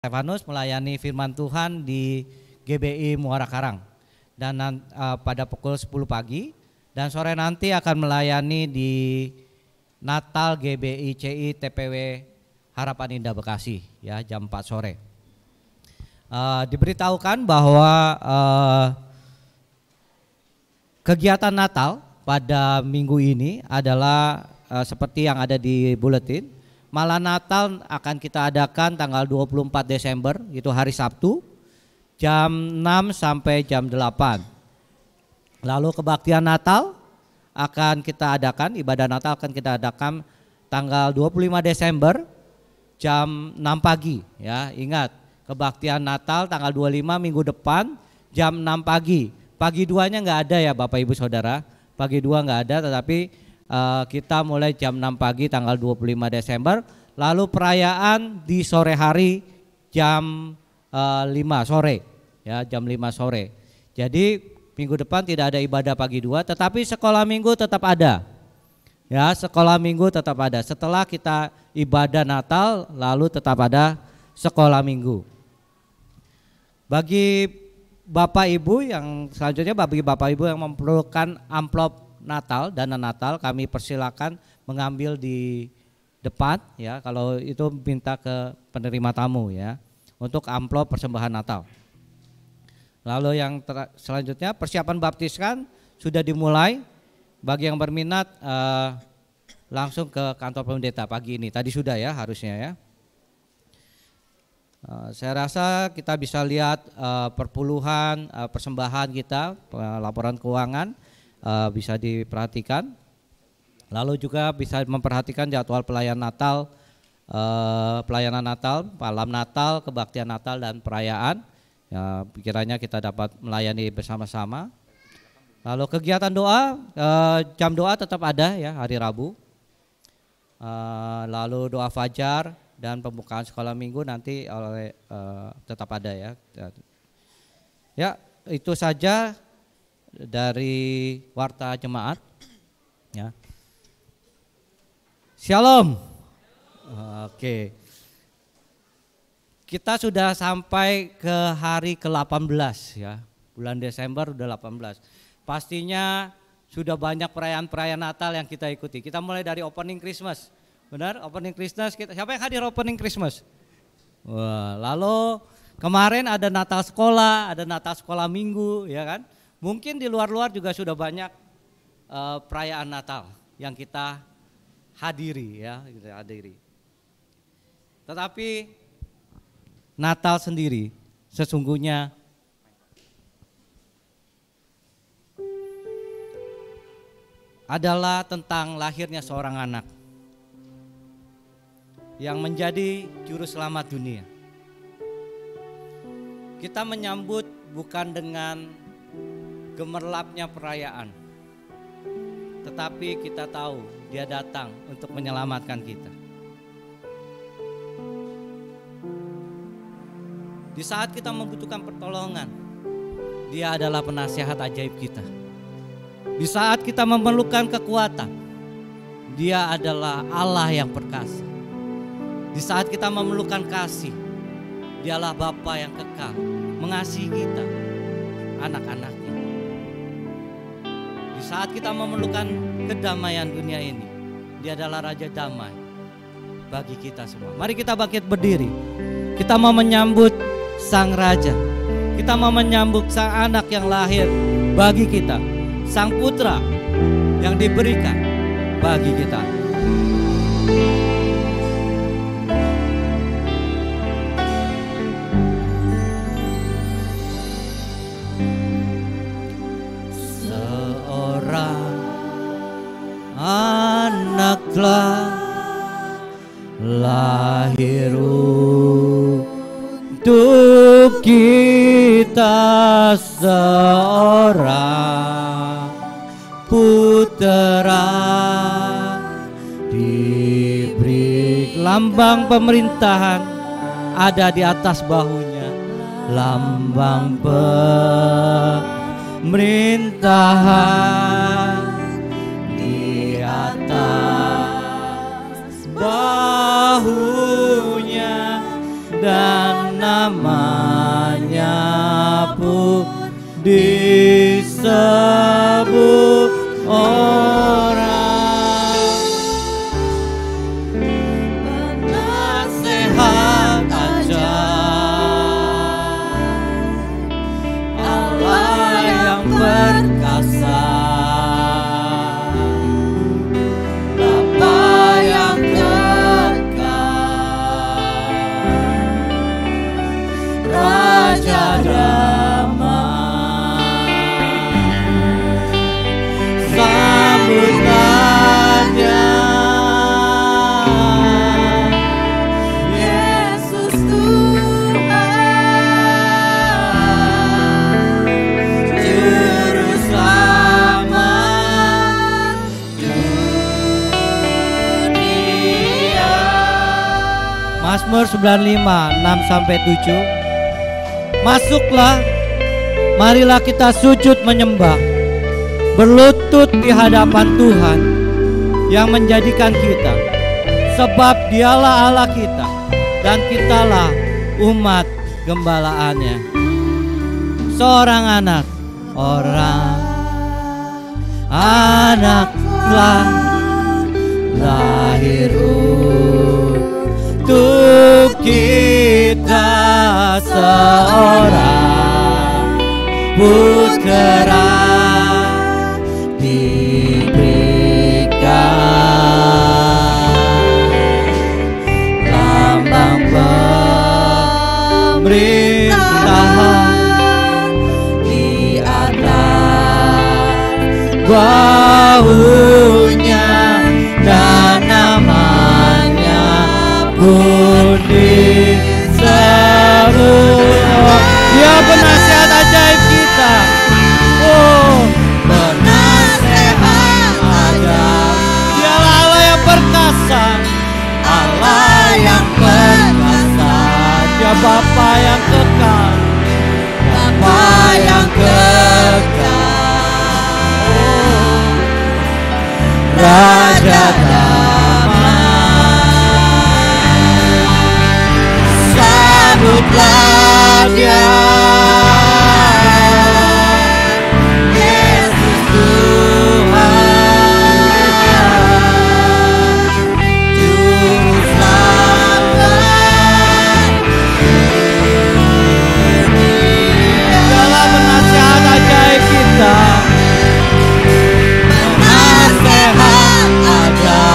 Stefanus melayani firman Tuhan di GBI Muara Karang dan pada pukul 10 pagi dan sore nanti akan melayani di Natal GBI CI TPW Harapan Indah Bekasi ya jam 4 sore. Diberitahukan bahwa kegiatan Natal pada minggu ini adalah seperti yang ada di buletin. Malam Natal akan kita adakan tanggal 24 Desember, itu hari Sabtu, jam 6 sampai jam 8. Lalu kebaktian Natal akan kita adakan, ibadah Natal akan kita adakan tanggal 25 Desember jam 6 pagi. Ya, ingat, kebaktian Natal tanggal 25 minggu depan jam 6 pagi. Pagi duanya enggak ada ya Bapak Ibu Saudara, pagi dua enggak ada, tetapi kita mulai jam 6 pagi tanggal 25 Desember, lalu perayaan di sore hari jam 5 sore ya, jam 5 sore. Jadi minggu depan tidak ada ibadah pagi dua, tetapi sekolah minggu tetap ada. Ya, sekolah minggu tetap ada. Setelah kita ibadah Natal lalu tetap ada sekolah minggu. Bagi Bapak Ibu yang selanjutnya, bagi Bapak Ibu yang memerlukan amplop Natal, dana Natal, kami persilakan mengambil di depan ya, kalau itu minta ke penerima tamu ya, untuk amplop persembahan Natal. Lalu yang selanjutnya persiapan baptiskan sudah dimulai. Bagi yang berminat langsung ke kantor pendeta pagi ini, tadi sudah ya harusnya ya. Saya rasa kita bisa lihat perpuluhan persembahan kita, laporan keuangan bisa diperhatikan. Lalu juga bisa memperhatikan jadwal pelayanan Natal, malam Natal, kebaktian Natal dan perayaan. Ya, kiranya kita dapat melayani bersama-sama. Lalu kegiatan doa, jam doa tetap ada ya hari Rabu. Lalu doa fajar dan pembukaan sekolah minggu nanti tetap ada ya. Ya, itu saja dari Warta Jemaat ya. Shalom. Oke. Kita sudah sampai ke hari ke-18 ya. Bulan Desember udah 18. Pastinya sudah banyak perayaan-perayaan Natal yang kita ikuti. Kita mulai dari opening Christmas. Benar? Opening Christmas kita, siapa yang hadir opening Christmas? Wah, lalu kemarin ada Natal sekolah, ada Natal sekolah minggu ya kan? Mungkin di luar-luar juga sudah banyak perayaan Natal yang kita hadiri ya, kita hadiri. Tetapi Natal sendiri sesungguhnya adalah tentang lahirnya seorang anak yang menjadi juru selamat dunia. Kita menyambut bukan dengan gemerlapnya perayaan, tetapi kita tahu dia datang untuk menyelamatkan kita. Di saat kita membutuhkan pertolongan, dia adalah penasihat ajaib kita. Di saat kita memerlukan kekuatan, dia adalah Allah yang perkasa. Di saat kita memerlukan kasih, dialah Bapa yang kekal, mengasihi kita, anak-anaknya. Di saat kita memerlukan kedamaian dunia ini, dia adalah Raja Damai bagi kita semua. Mari kita bangkit berdiri. Kita mau menyambut Sang Raja. Kita mau menyambut Sang Anak yang lahir bagi kita, Sang Putra yang diberikan bagi kita. Anak telah lahir untuk kita, seorang putera diberi lambang pemerintahan ada di atas bahunya, lambang pemerintahan atas bahunya dan namanya pun disebut orang. Penasehat ajaib, Allah yang perkasa, Bapa yang kekal, Raja damai, sambutlah Dia, Yesus Tuhan, Juru Selamat dunia. Mazmur 95, 6-7. Masuklah, marilah kita sujud menyembah, berlutut di hadapan Tuhan yang menjadikan kita, sebab Dialah Allah kita dan kitalah umat gembalaannya. Seorang anak telah lahir untuk kita, seorang putera diberikan, lambang pemerintahan di atas bahunya, dan namanya pun disebut. Dia penasihat ajaib kita. Oh, penasehat ajaib. Dialah Allah yang perkasa, Allah yang perkasa. Dia Bapa yang kekal, Bapa yang kekal. Oh, Raja damai, sambutlah Dia, Yesus Tuhan, Juru Selamat dunia. Dialah penasihat ajaib kita, penasehat ajaib,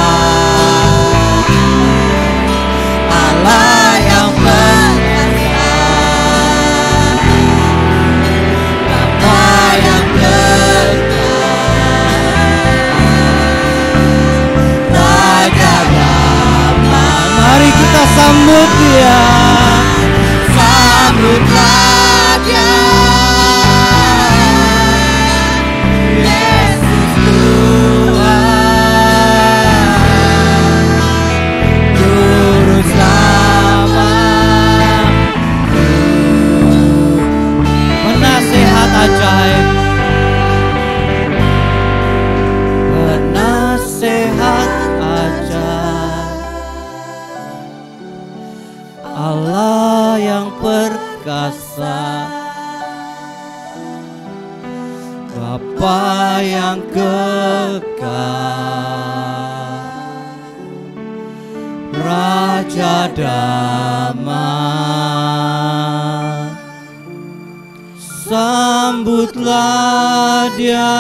Allah yang perkasa, Bapa yang kekal, Raja damai. Mari kita sambut Dia, sambutlah Dia, Yesus Tuhan, Juru Selamat, penasehat ajaib, penasehat ajaib, Allah yang perkasa, Bapa yang kekal, Raja damai, sambutlah Dia,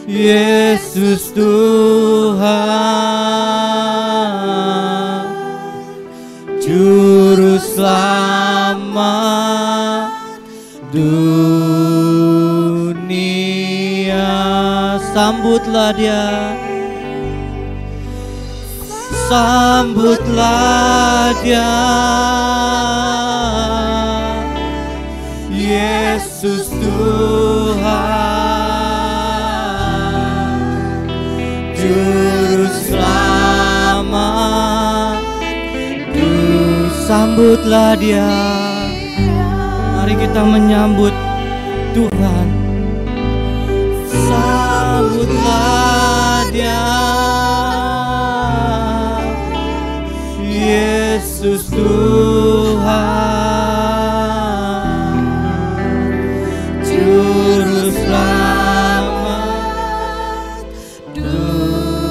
Yesus Tuhan, Juru Selamat dunia. Sambutlah Dia, sambutlah Dia, Yesus Tuhan, Juru Selamat. Sambutlah Dia. Mari kita menyambut Tuhan. Sambutlah Dia, Yesus Yesus Tuhan, Juru Selamat dunia.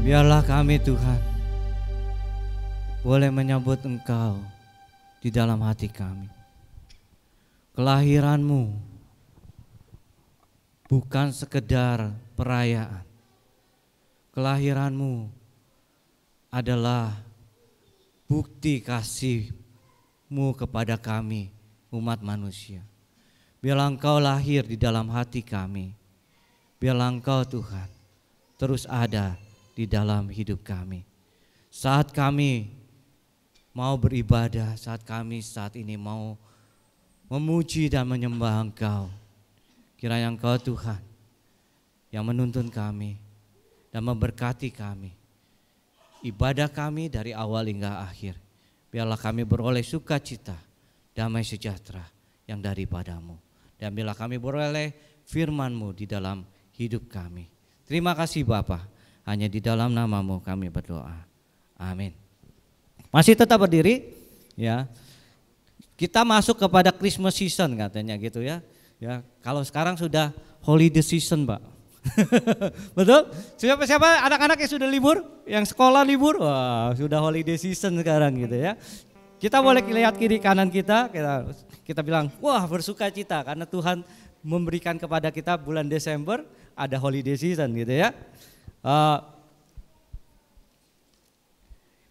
Biarlah kami Tuhan boleh menyambut Engkau di dalam hati kami. Kelahiran-Mu bukan sekedar perayaan. Kelahiran-Mu adalah bukti kasih-Mu kepada kami umat manusia. Biarlah Engkau lahir di dalam hati kami. Biarlah Engkau Tuhan terus ada di dalam hidup kami. Saat kami mau beribadah, saat kami saat ini mau memuji dan menyembah Engkau, kiranya Engkau Tuhan yang menuntun kami dan memberkati kami. Ibadah kami dari awal hingga akhir, biarlah kami beroleh sukacita, damai sejahtera yang daripada-Mu. Dan biarlah kami beroleh firman-Mu di dalam hidup kami. Terima kasih Bapa. Hanya di dalam nama-Mu kami berdoa. Amin. Masih tetap berdiri ya. Kita masuk kepada Christmas season katanya gitu ya. Ya, kalau sekarang sudah holiday season, Pak. Betul? Siapa anak-anak yang sudah libur, yang sekolah libur, wah, sudah holiday season sekarang gitu ya. Kita boleh lihat kiri kanan kita bilang, wah bersukacita karena Tuhan memberikan kepada kita bulan Desember ada holiday season gitu ya.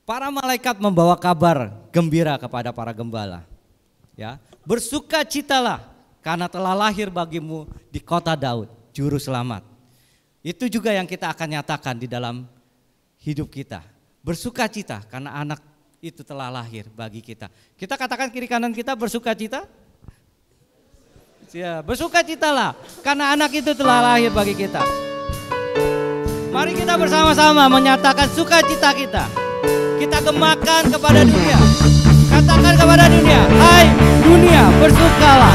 Para malaikat membawa kabar gembira kepada para gembala. Ya, bersukacitalah karena telah lahir bagimu di kota Daud juru selamat. Itu juga yang kita akan nyatakan di dalam hidup kita. Bersukacita karena anak itu telah lahir bagi kita. Kita katakan kiri kanan kita bersukacita. Ya, bersukacitalah karena anak itu telah lahir bagi kita. Mari kita bersama-sama menyatakan sukacita kita. Kita gemakan kepada dunia. Katakan kepada dunia, hai dunia bersukalah.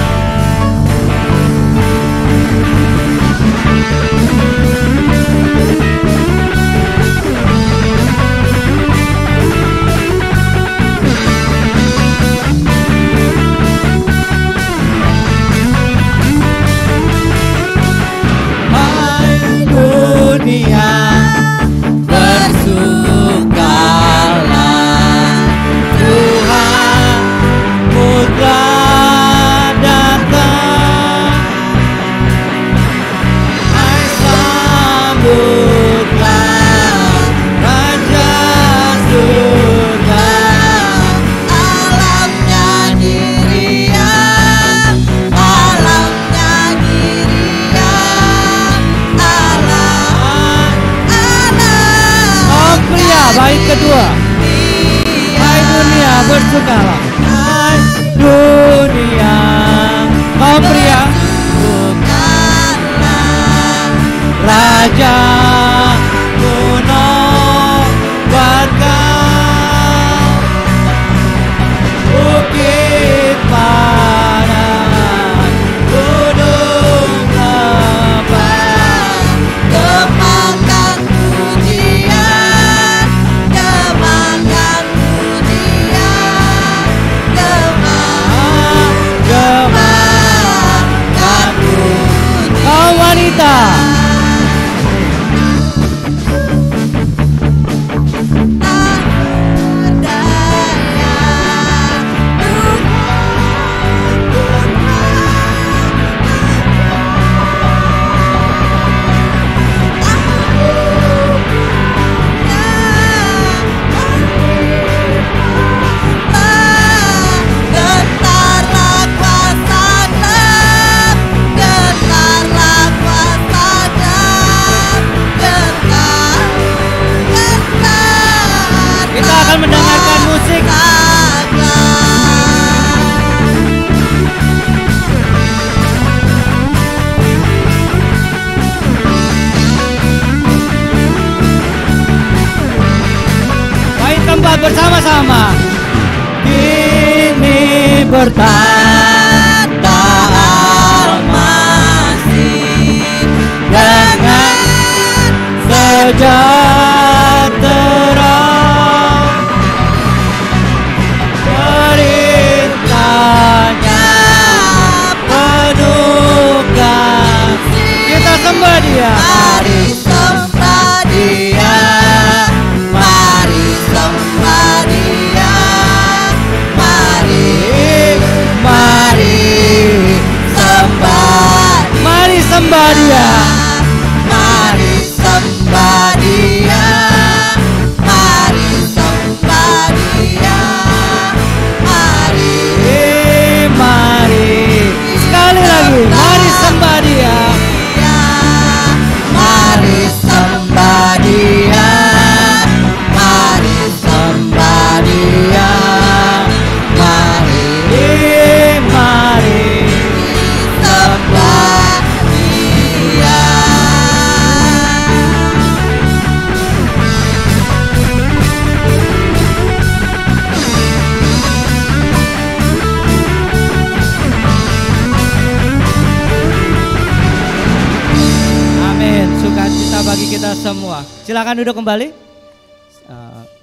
Hai dunia bersukalah, Tuhan telah datang. Hai sambutlah Raja surga, alamnya diriam, alamnya diriam, alam pria baik kedua. Hai dunia bersukalah, hai dunia kau pria bersukalah, Raja menongbarkan bukit panas, gunung lebat, gemakan pujian, gemakan pujian, gemakan pujian. Kau wanita mendengarkan musik. Baik tempat bersama-sama. bertata almasih dengan sejahtera. Perintahnya penuh kasih. Kita sembah Dia. Mari sembah Dia. Mari sembah Dia. Mari sembah Dia. Mari sembah Dia. Mari sembah Dia. Mari sekali lagi, mari sembah Dia. Mari sembah Dia. Mari sembah Dia. Bagi kita semua, silakan duduk kembali.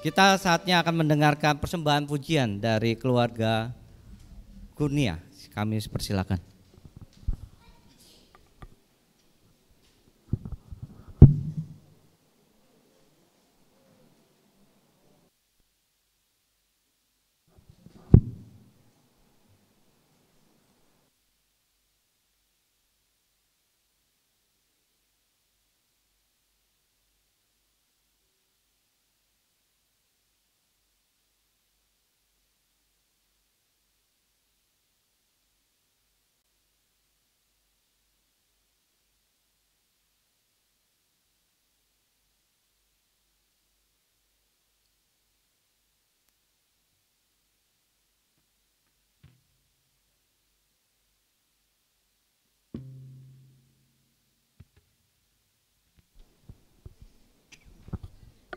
Kita saatnya akan mendengarkan persembahan pujian dari keluarga Kurnia. Kami persilakan.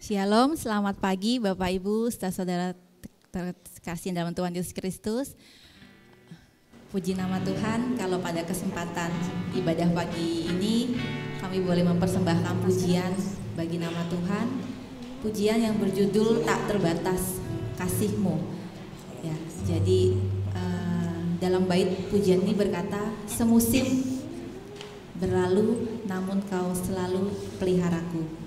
Shalom, selamat pagi Bapak Ibu, saudara terkasih dalam Tuhan Yesus Kristus. Puji nama Tuhan, kalau pada kesempatan ibadah pagi ini kami boleh mempersembahkan pujian bagi nama Tuhan. Pujian yang berjudul Tak Terbatas Kasih-Mu. Ya, jadi dalam bait pujian ini berkata, semusim berlalu namun kau selalu peliharaku.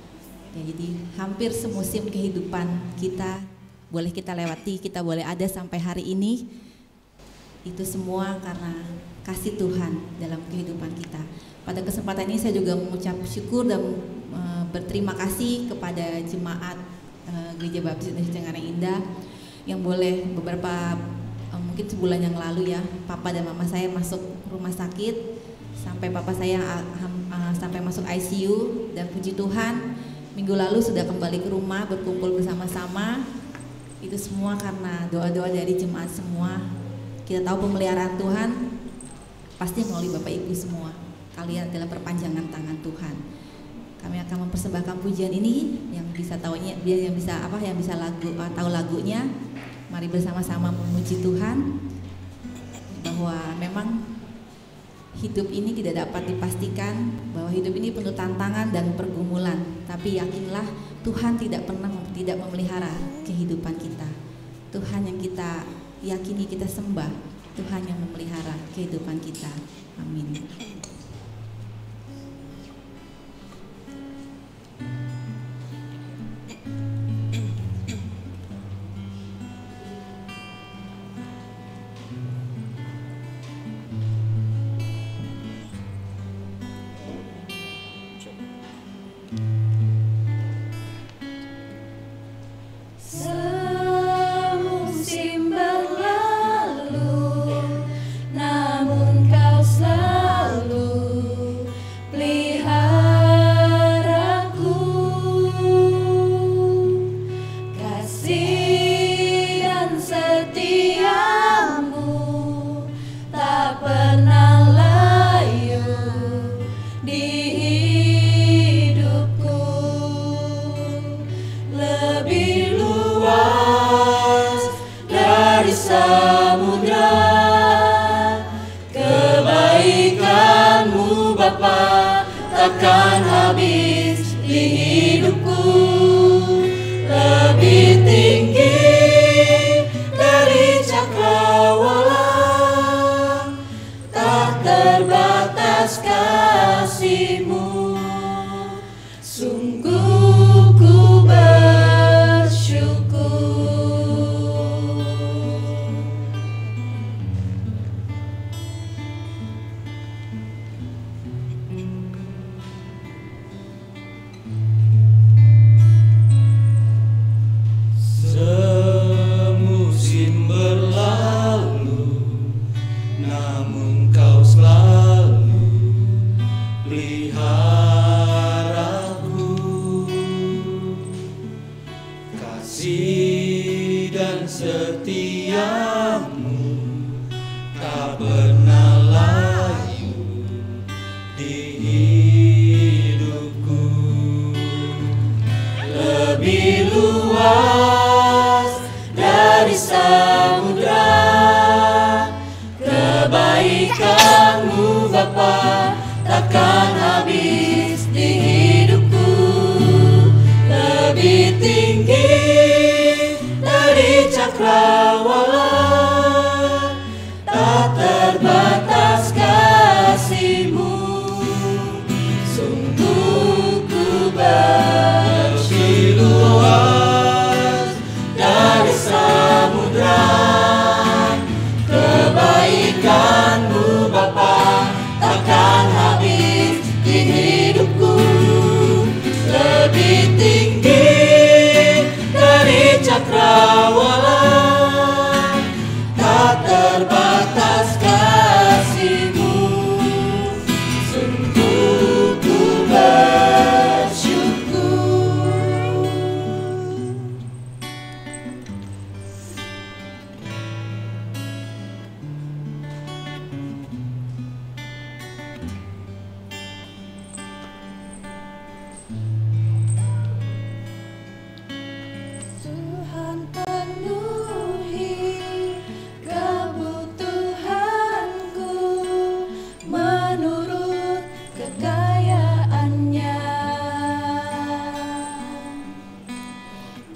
Ya, jadi hampir semusim kehidupan kita boleh kita lewati, kita boleh ada sampai hari ini. Itu semua karena kasih Tuhan dalam kehidupan kita. Pada kesempatan ini saya juga mengucap syukur dan berterima kasih kepada jemaat Gereja Baptis Indonesia Cengkareng Indah yang boleh beberapa mungkin sebulan yang lalu ya, papa dan mama saya masuk rumah sakit sampai papa saya sampai masuk ICU, dan puji Tuhan minggu lalu sudah kembali ke rumah berkumpul bersama-sama. Itu semua karena doa-doa dari jemaat semua. Kita tahu pemeliharaan Tuhan pasti melalui Bapak Ibu semua. Kalian adalah perpanjangan tangan Tuhan. Kami akan mempersembahkan pujian ini, yang bisa tahunya, yang bisa tahu lagunya. Mari bersama-sama memuji Tuhan, bahwa memang hidup ini tidak dapat dipastikan, bahwa hidup ini penuh tantangan dan pergumulan. Tapi yakinlah Tuhan tidak pernah tidak memelihara kehidupan kita. Tuhan yang kita yakini, kita sembah, Tuhan yang memelihara kehidupan kita. Amin. Samudra setiamu tak pernah layu di hidupku. Lebih luas dari samudra kebaikan-Mu Bapa, takkan habis di hidupku. Lebih tinggi dari cakrawala, tak terbatas kasih-Mu. Sungguh ku bersyukur dari samudra kebaikan-Mu Bapa, takkan habis di hidupku. Lebih tinggi dari cakrawala, tak terbatas kasih-Mu. Sungguh ku bersyukur. Tuhan penuhi kebutuhanku menurut kekayaan-Nya.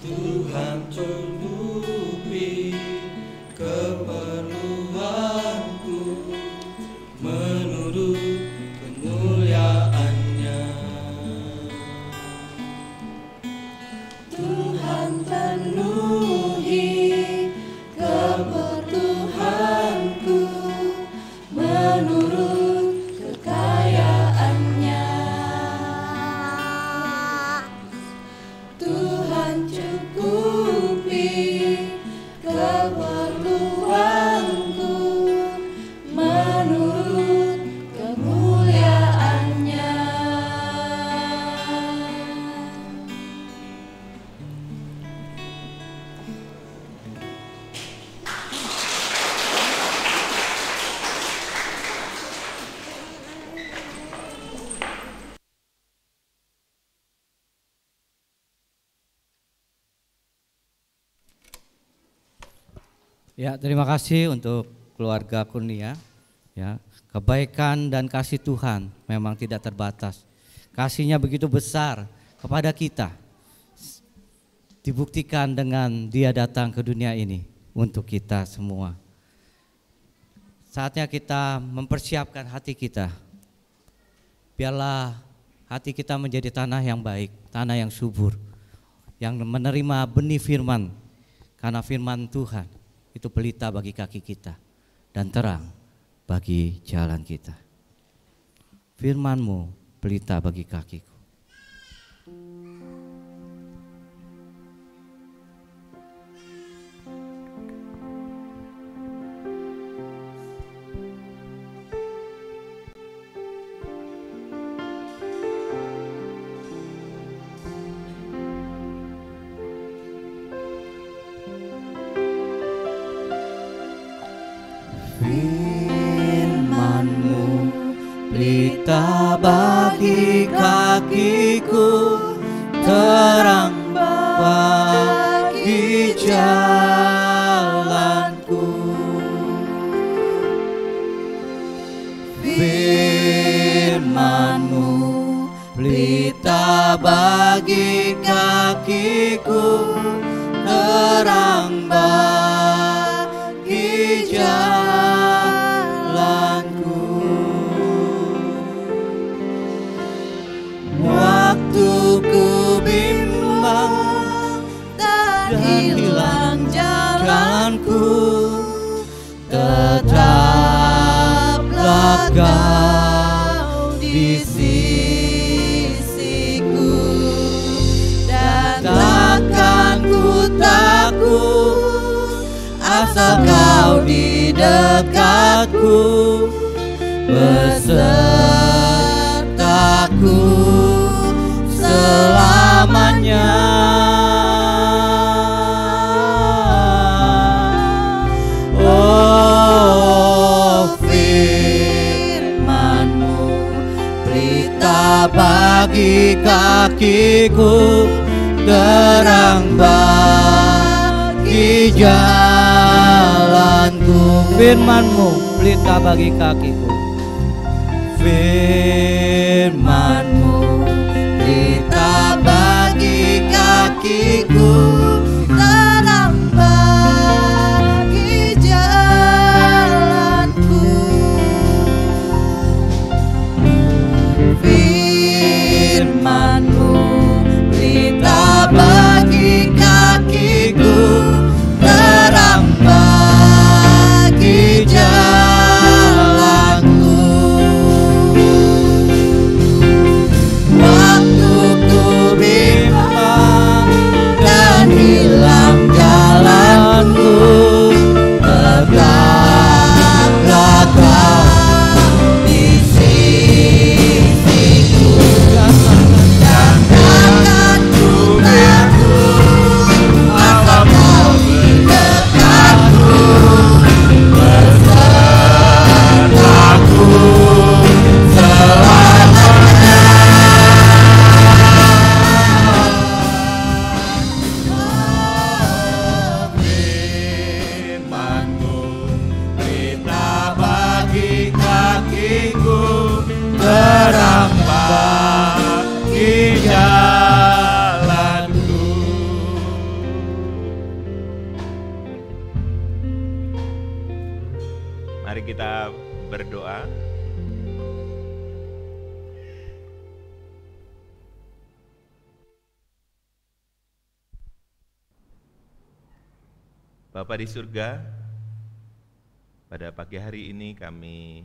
Tuhan cukupi keperluanku menurut kemuliaan-Nya. Tuhan penuhi kebutuhanku menurut kekayaan-Nya. Tuhan cukupi keperluanku menurut kemuliaan-Nya. Ya, terima kasih untuk keluarga Kurnia. Ya, kebaikan dan kasih Tuhan memang tidak terbatas. Kasih-Nya begitu besar kepada kita. Dibuktikan dengan Dia datang ke dunia ini untuk kita semua. Saatnya kita mempersiapkan hati kita. Biarlah hati kita menjadi tanah yang baik, tanah yang subur, yang menerima benih firman. Karena firman Tuhan itu pelita bagi kaki kita dan terang bagi jalan kita. Firman-Mu pelita bagi kakiku. Firman-Mu pelita bagi kakiku, terang bagi jalanku. Firman-Mu pelita bagi kakiku, terang bagi jalanku. Waktu ku bimbang dan hilang jalanku, tetaplah Kau di sisiku, dan takkan ku takut asal Kau di dekatku, besertaku selamanya. bagi kakiku, terang bagi jalanku. Firman-Mu pelita bagi kakiku. Firman-Mu pelita bagi kakiku, terang bagi jalanku. Firman-Mu pelita bagi kakiku, terang bagi jalanku. Waktu ku bimbang dan hilang jalanku, tetaplah Kau di sisiku. Dan takkan ku takut, asal Kau di dekatku, besertaku selamanya. Firman-Mu pelita bagi kakiku, terang bagi jalanku. Mari kita berdoa. Bapa di surga, pada pagi hari ini kami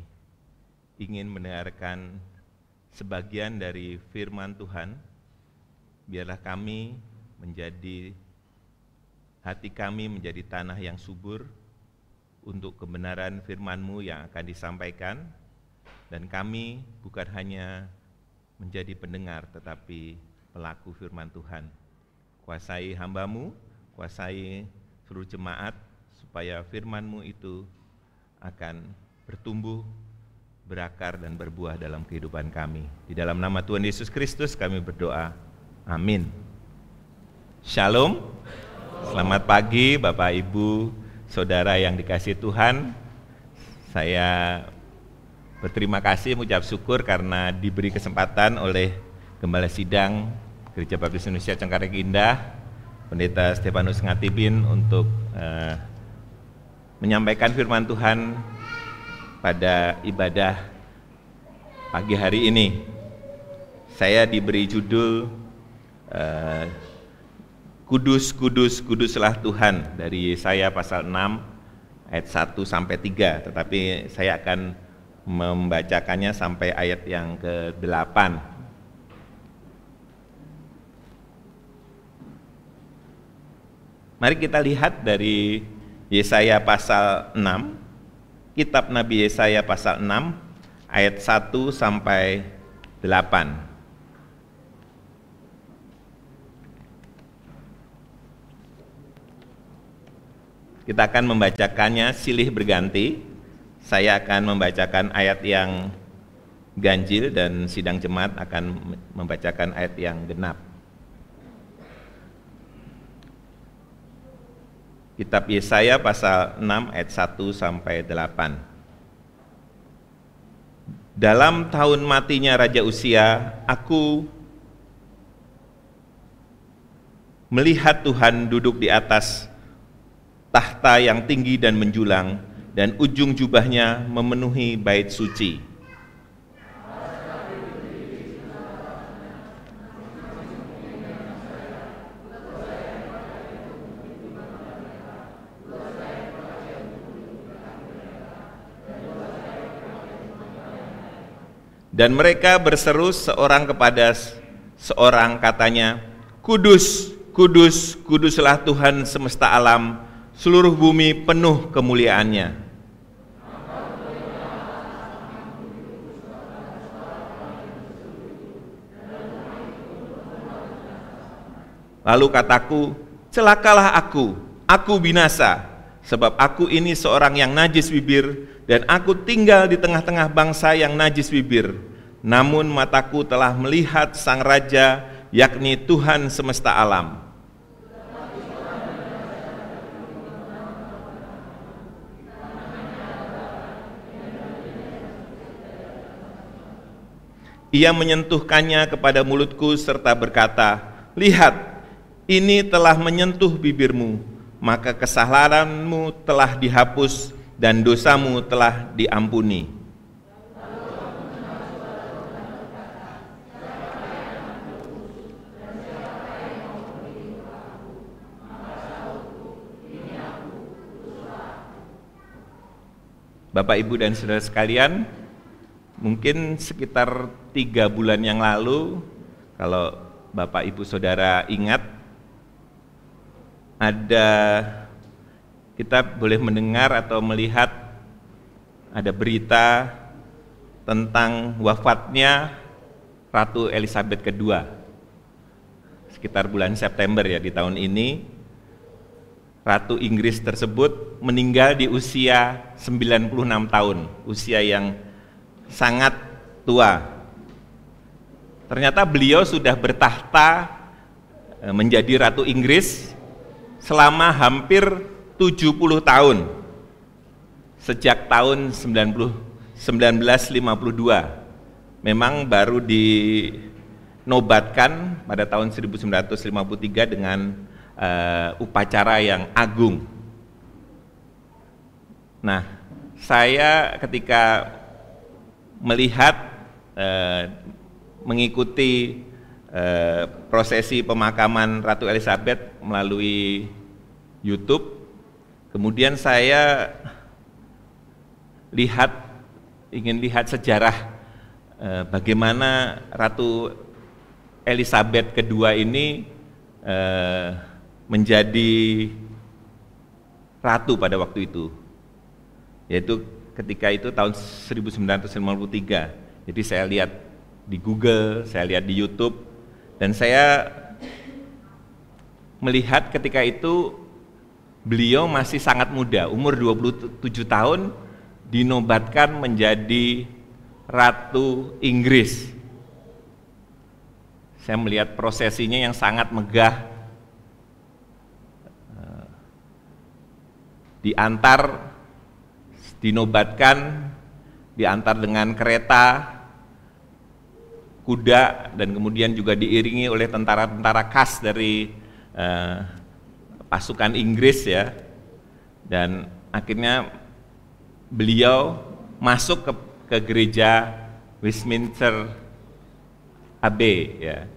ingin mendengarkan sebagian dari firman Tuhan. Biarlah kami menjadi, hati kami menjadi tanah yang subur untuk kebenaran firman-Mu yang akan disampaikan, dan kami bukan hanya menjadi pendengar tetapi pelaku firman Tuhan. Kuasai hamba-Mu, kuasai seluruh jemaat, supaya firman-Mu itu akan bertumbuh, berakar dan berbuah dalam kehidupan kami. Di dalam nama Tuhan Yesus Kristus kami berdoa. Amin. Shalom. Selamat pagi Bapak, Ibu, Saudara yang dikasihi Tuhan. Saya berterima kasih, mengucap syukur karena diberi kesempatan oleh Gembala Sidang Gereja Baptis Indonesia Cengkareng Indah, Pendeta Stefanus Ngatibin, untuk menyampaikan firman Tuhan pada ibadah pagi hari ini. Saya diberi judul Kudus, Kudus, Kuduslah Tuhan, dari Yesaya pasal 6 ayat 1 sampai 3, tetapi saya akan membacakannya sampai ayat yang ke-8. Mari kita lihat dari Yesaya pasal 6, kitab Nabi Yesaya pasal 6 ayat 1 sampai 8. Kita akan membacakannya silih berganti. Saya akan membacakan ayat yang ganjil dan sidang jemaat akan membacakan ayat yang genap. Kitab Yesaya pasal 6 ayat 1 sampai 8. Dalam tahun matinya Raja Uzia, aku melihat Tuhan duduk di atas tahta yang tinggi dan menjulang, dan ujung jubahnya memenuhi bait suci. Dan mereka berseru seorang kepada seorang, katanya, Kudus, kudus, kuduslah Tuhan semesta alam, seluruh bumi penuh kemuliaannya. Lalu kataku, celakalah aku binasa, sebab aku ini seorang yang najis bibir, dan aku tinggal di tengah-tengah bangsa yang najis bibir. namun mataku telah melihat Sang Raja, yakni Tuhan semesta alam. Ia menyentuhkannya kepada mulutku serta berkata, "Lihat, ini telah menyentuh bibirmu, maka kesalahanmu telah dihapus dan dosamu telah diampuni." Bapak, Ibu, dan saudara sekalian, mungkin sekitar 3 bulan yang lalu, kalau Bapak, Ibu, Saudara ingat, kita boleh mendengar atau melihat ada berita tentang wafatnya Ratu Elizabeth II. Sekitar bulan September ya di tahun ini, Ratu Inggris tersebut meninggal di usia 96 tahun, usia yang sangat tua. Ternyata beliau sudah bertahta menjadi Ratu Inggris selama hampir 70 tahun, sejak tahun 1952. Memang baru dinobatkan pada tahun 1953 dengan upacara yang agung. Nah, saya ketika melihat mengikuti prosesi pemakaman Ratu Elizabeth melalui YouTube, kemudian saya ingin lihat sejarah bagaimana Ratu Elizabeth II ini menjadi ratu pada waktu itu, yaitu ketika itu tahun 1953. Jadi saya lihat di Google, saya lihat di YouTube, dan saya melihat ketika itu beliau masih sangat muda, umur 27 tahun, dinobatkan menjadi Ratu Inggris. Saya melihat prosesinya yang sangat megah, dinobatkan, diantar dengan kereta, kuda, dan kemudian juga diiringi oleh tentara-tentara khas dari pasukan Inggris ya. Dan akhirnya beliau masuk ke gereja Westminster Abbey ya.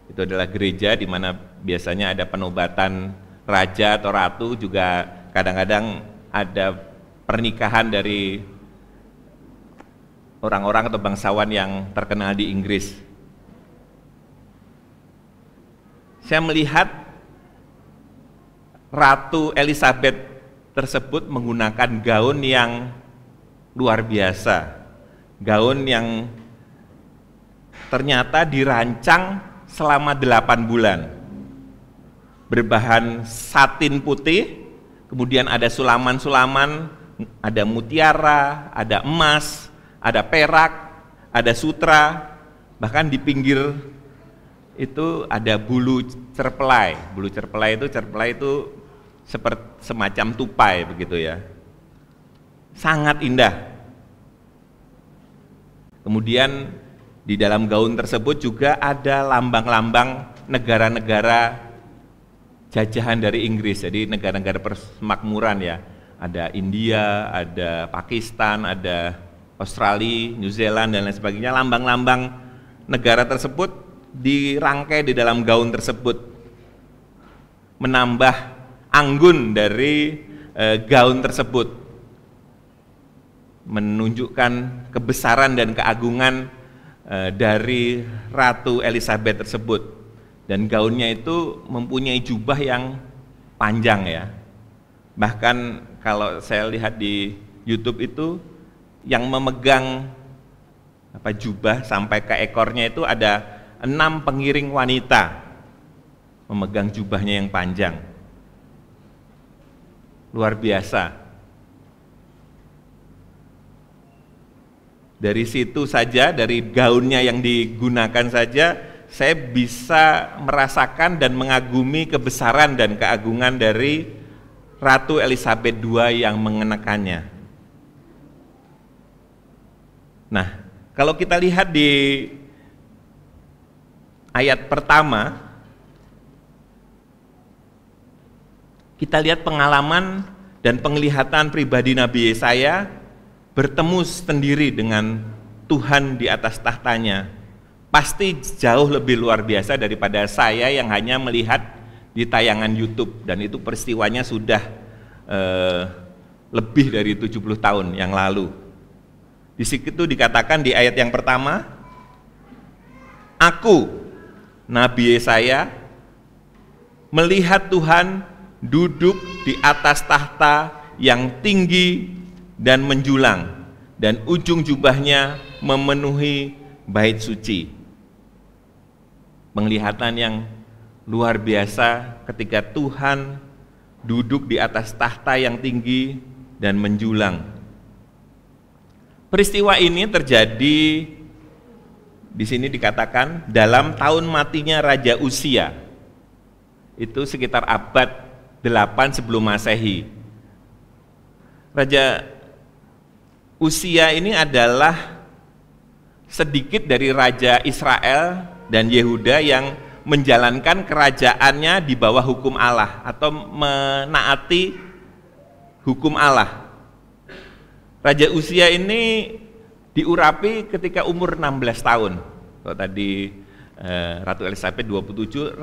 Itu adalah gereja di mana biasanya ada penobatan raja atau ratu, juga kadang-kadang ada pernikahan dari orang-orang atau bangsawan yang terkenal di Inggris. Saya melihat Ratu Elizabeth tersebut menggunakan gaun yang luar biasa. Gaun yang ternyata dirancang selama 8 bulan. Berbahan satin putih, kemudian ada sulaman-sulaman, ada mutiara, ada emas, ada perak, ada sutra, bahkan di pinggir itu ada bulu cerpelai. Bulu cerpelai itu seperti semacam tupai begitu ya. Sangat indah. Kemudian di dalam gaun tersebut juga ada lambang-lambang negara-negara jajahan dari Inggris, jadi negara-negara persemakmuran ya. Ada India, ada Pakistan, ada Australia, New Zealand, dan lain sebagainya. Lambang-lambang negara tersebut dirangkai di dalam gaun tersebut, menambah anggun dari gaun tersebut, menunjukkan kebesaran dan keagungan dari Ratu Elizabeth tersebut. Dan gaunnya itu mempunyai jubah yang panjang ya. Bahkan kalau saya lihat di YouTube itu, yang memegang jubah sampai ke ekornya itu ada 6 pengiring wanita memegang jubahnya yang panjang. Luar biasa. Dari situ saja, dari gaunnya yang digunakan saja, saya bisa merasakan dan mengagumi kebesaran dan keagungan dari Ratu Elizabeth II yang mengenakannya. Nah, kalau kita lihat di ayat pertama, kita lihat pengalaman dan penglihatan pribadi Nabi Yesaya bertemu sendiri dengan Tuhan di atas tahtanya. Pasti jauh lebih luar biasa daripada saya yang hanya melihat di tayangan YouTube, dan itu peristiwanya sudah lebih dari 70 tahun yang lalu. Di situ dikatakan di ayat yang pertama, aku, Nabi Yesaya, melihat Tuhan duduk di atas tahta yang tinggi dan menjulang, dan ujung jubahnya memenuhi bait suci. Penglihatan yang luar biasa ketika Tuhan duduk di atas tahta yang tinggi dan menjulang. Peristiwa ini terjadi, di sini dikatakan dalam tahun matinya Raja Uzia. Itu sekitar abad 8 sebelum Masehi. Raja Uzia ini adalah sedikit dari Raja Israel dan Yehuda yang menjalankan kerajaannya di bawah hukum Allah atau menaati hukum Allah. Raja Uzia ini diurapi ketika umur 16 tahun. Kalau tadi Ratu Elizabeth 27,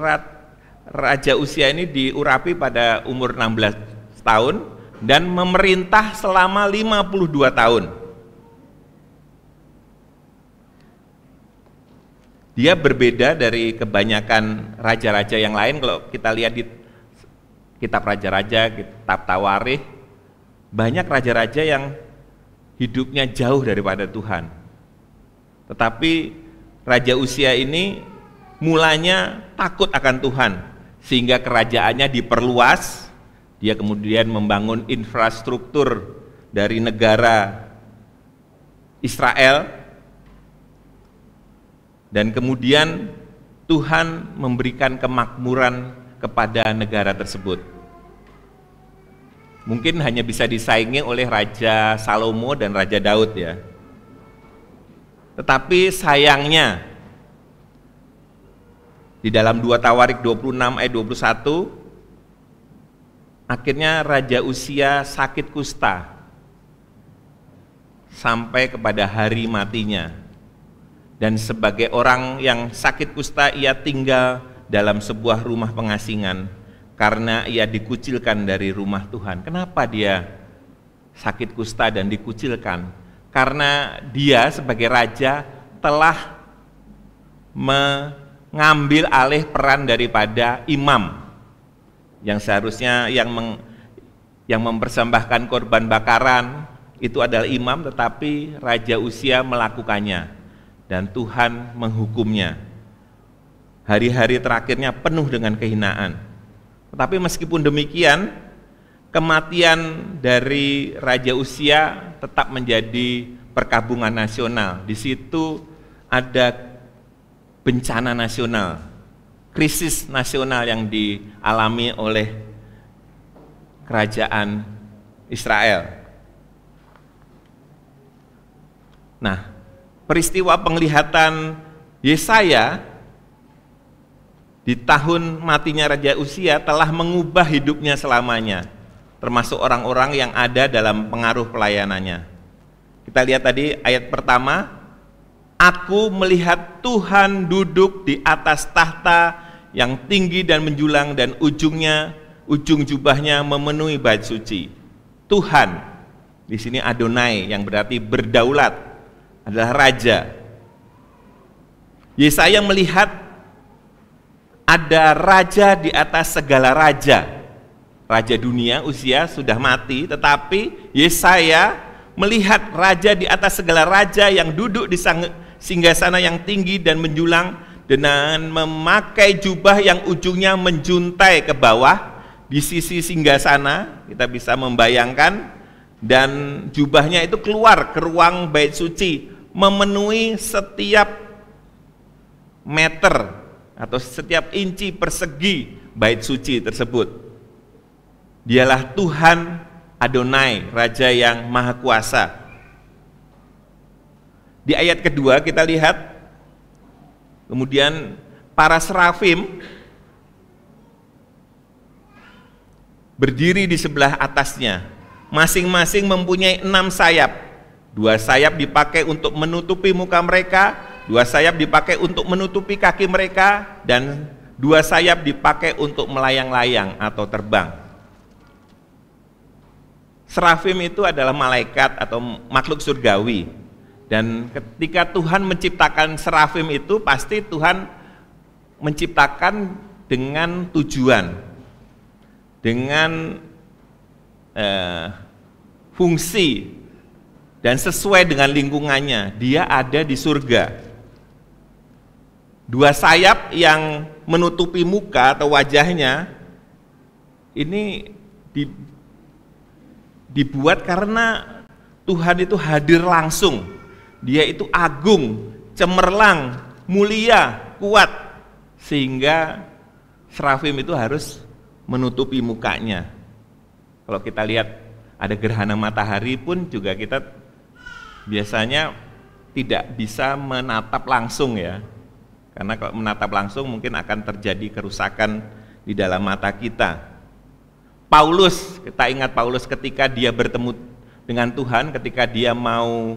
Raja Uzia ini diurapi pada umur 16 tahun dan memerintah selama 52 tahun. Dia berbeda dari kebanyakan raja-raja yang lain. Kalau kita lihat di kitab raja-raja, kitab Tawarikh, banyak raja-raja yang hidupnya jauh daripada Tuhan. Tetapi Raja Uzia ini mulanya takut akan Tuhan, sehingga kerajaannya diperluas. Dia kemudian membangun infrastruktur dari negara Israel, dan kemudian Tuhan memberikan kemakmuran kepada negara tersebut. Mungkin hanya bisa disaingi oleh Raja Salomo dan Raja Daud ya. Tetapi sayangnya di dalam 2 Tawarikh 26 ayat 21, akhirnya Raja Uzia sakit kusta sampai kepada hari matinya. Dan sebagai orang yang sakit kusta, ia tinggal dalam sebuah rumah pengasingan karena ia dikucilkan dari rumah Tuhan. Kenapa dia sakit kusta dan dikucilkan? Karena dia sebagai raja telah mengambil alih peran daripada imam yang seharusnya yang mempersembahkan korban bakaran itu adalah imam, tetapi Raja Uzia melakukannya dan Tuhan menghukumnya. Hari-hari terakhirnya penuh dengan kehinaan. Tetapi meskipun demikian, kematian dari Raja Uzia tetap menjadi perkabungan nasional. Di situ ada bencana nasional, krisis nasional yang dialami oleh kerajaan Israel. Nah, peristiwa penglihatan Yesaya di tahun matinya Raja Uzia telah mengubah hidupnya selamanya, termasuk orang-orang yang ada dalam pengaruh pelayanannya. Kita lihat tadi ayat pertama, aku melihat Tuhan duduk di atas tahta yang tinggi dan menjulang, dan ujung jubahnya memenuhi bait suci. Tuhan, di sini Adonai yang berarti berdaulat, adalah raja. Yesaya melihat ada raja di atas segala raja. Raja dunia Uzia sudah mati, tetapi Yesaya melihat raja di atas segala raja yang duduk di singgasana yang tinggi dan menjulang dengan memakai jubah yang ujungnya menjuntai ke bawah di sisi singgasana. Kita bisa membayangkan, dan jubahnya itu keluar ke ruang bait suci memenuhi setiap meter atau setiap inci persegi bait suci tersebut. Dialah Tuhan Adonai, Raja yang Maha Kuasa. Di ayat kedua kita lihat, kemudian para serafim berdiri di sebelah atasnya, masing-masing mempunyai 6 sayap. 2 sayap dipakai untuk menutupi muka mereka, 2 sayap dipakai untuk menutupi kaki mereka, dan 2 sayap dipakai untuk melayang-layang atau terbang. Serafim itu adalah malaikat atau makhluk surgawi, dan ketika Tuhan menciptakan serafim itu, pasti Tuhan menciptakan dengan tujuan, dengan fungsi dan sesuai dengan lingkungannya. Dia ada di surga. 2 sayap yang menutupi muka atau wajahnya ini dibuat karena Tuhan itu hadir langsung. Dia itu agung, cemerlang, mulia, kuat, sehingga serafim itu harus menutupi mukanya. Kalau kita lihat ada gerhana matahari pun juga kita biasanya tidak bisa menatap langsung ya. Karena kalau menatap langsung mungkin akan terjadi kerusakan di dalam mata kita. Paulus, kita ingat Paulus ketika dia bertemu dengan Tuhan, ketika dia mau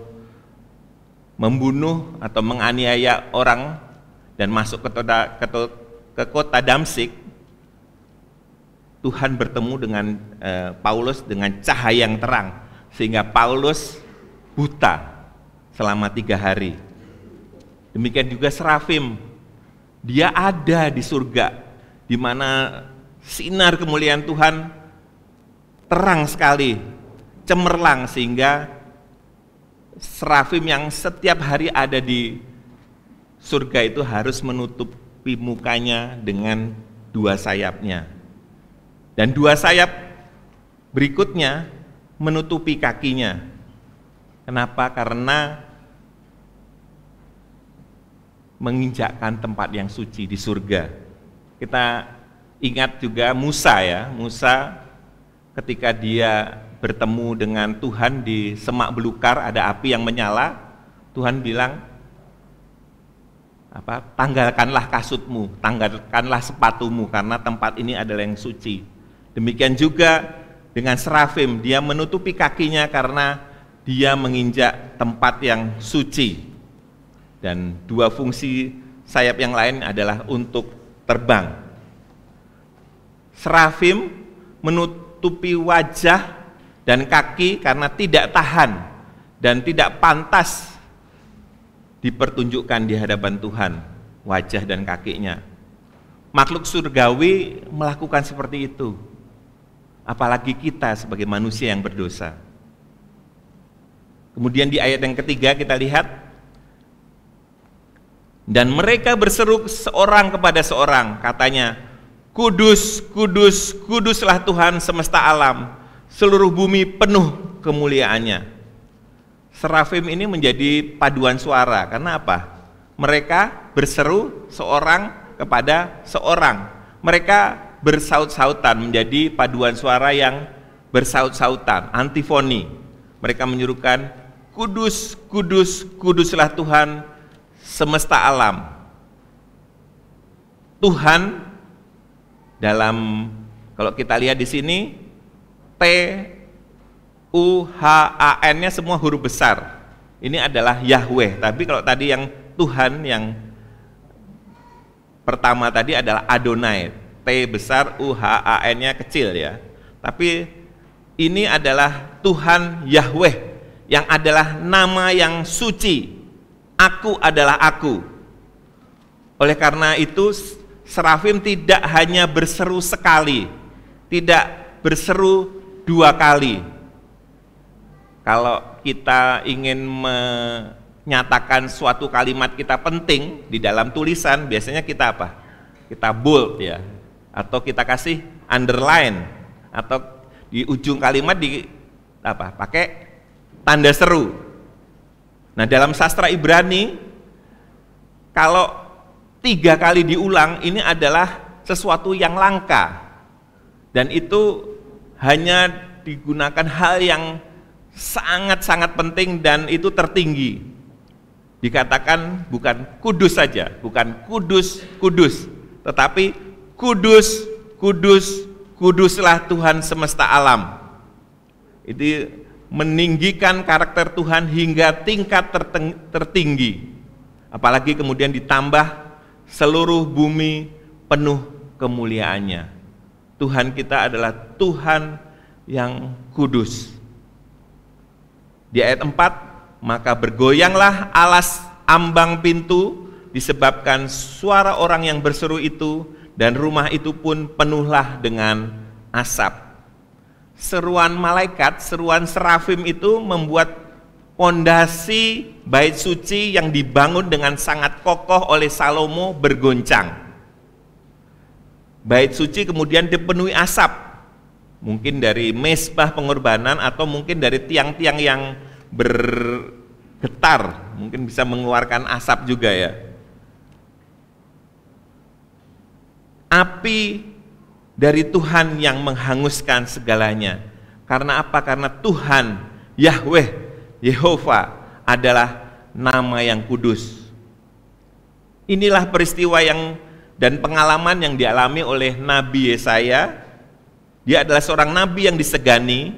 membunuh atau menganiaya orang dan masuk ke kota Damsyik, Tuhan bertemu dengan Paulus dengan cahaya yang terang, sehingga Paulus buta selama 3 hari. Demikian juga serafim, dia ada di surga, di mana sinar kemuliaan Tuhan terang sekali, cemerlang, sehingga serafim yang setiap hari ada di surga itu harus menutupi mukanya dengan 2 sayapnya. Dan 2 sayap berikutnya menutupi kakinya. Kenapa? Karena menginjakkan tempat yang suci di surga. Kita ingat juga Musa ya, Musa ketika dia bertemu dengan Tuhan di semak belukar, ada api yang menyala, Tuhan bilang, tanggalkanlah kasutmu, tanggalkanlah sepatumu, karena tempat ini adalah yang suci. Demikian juga dengan serafim, dia menutupi kakinya karena dia menginjak tempat yang suci. Dan 2 fungsi sayap yang lain adalah untuk terbang. Serafim menutupi wajah dan kaki karena tidak tahan dan tidak pantas dipertunjukkan di hadapan Tuhan, wajah dan kakinya. Makhluk surgawi melakukan seperti itu. Apalagi kita sebagai manusia yang berdosa. Kemudian di ayat yang ketiga kita lihat, dan mereka berseru seorang kepada seorang, katanya, Kudus, kudus, kuduslah Tuhan semesta alam, seluruh bumi penuh kemuliaannya. Serafim ini menjadi paduan suara, karena apa? Mereka berseru seorang kepada seorang. Mereka bersaut-sautan, menjadi paduan suara yang bersaut-sautan, antifoni. Mereka menyuruhkan, Kudus, kudus, kuduslah Tuhan semesta alam. Tuhan dalam, kalau kita lihat di sini, T-U-H-A-N-nya semua huruf besar. Ini adalah Yahweh. Tapi kalau tadi yang Tuhan yang pertama tadi adalah Adonai. T besar, U-H-A-N-nya kecil ya. Tapi ini adalah Tuhan Yahweh, yang adalah nama yang suci. Aku adalah aku. Oleh karena itu, serafim tidak hanya berseru sekali, tidak berseru 2 kali. Kalau kita ingin menyatakan suatu kalimat kita penting di dalam tulisan, biasanya kita apa? Kita bold ya, atau kita kasih underline, atau di ujung kalimat pakai tanda seru. Nah, dalam sastra Ibrani, kalau 3 kali diulang, ini adalah sesuatu yang langka. Dan itu hanya digunakan hal yang sangat-sangat penting dan itu tertinggi. Dikatakan bukan kudus saja, bukan kudus, kudus, tetapi kudus, kudus, kuduslah Tuhan semesta alam. Itu meninggikan karakter Tuhan hingga tingkat tertinggi. Apalagi kemudian ditambah seluruh bumi penuh kemuliaannya. Tuhan kita adalah Tuhan yang kudus. Di ayat 4, maka bergoyanglah alas ambang pintu disebabkan suara orang yang berseru itu, dan rumah itu pun penuhlah dengan asap. Seruan malaikat, seruan serafim itu membuat pondasi bait suci yang dibangun dengan sangat kokoh oleh Salomo bergoncang. Bait suci kemudian dipenuhi asap, mungkin dari mezbah pengorbanan atau mungkin dari tiang-tiang yang bergetar, mungkin bisa mengeluarkan asap juga ya. Api dari Tuhan yang menghanguskan segalanya. Karena apa? Karena Tuhan, Yahweh, Yehova adalah nama yang kudus. Inilah peristiwa dan pengalaman yang dialami oleh Nabi Yesaya. Dia adalah seorang nabi yang disegani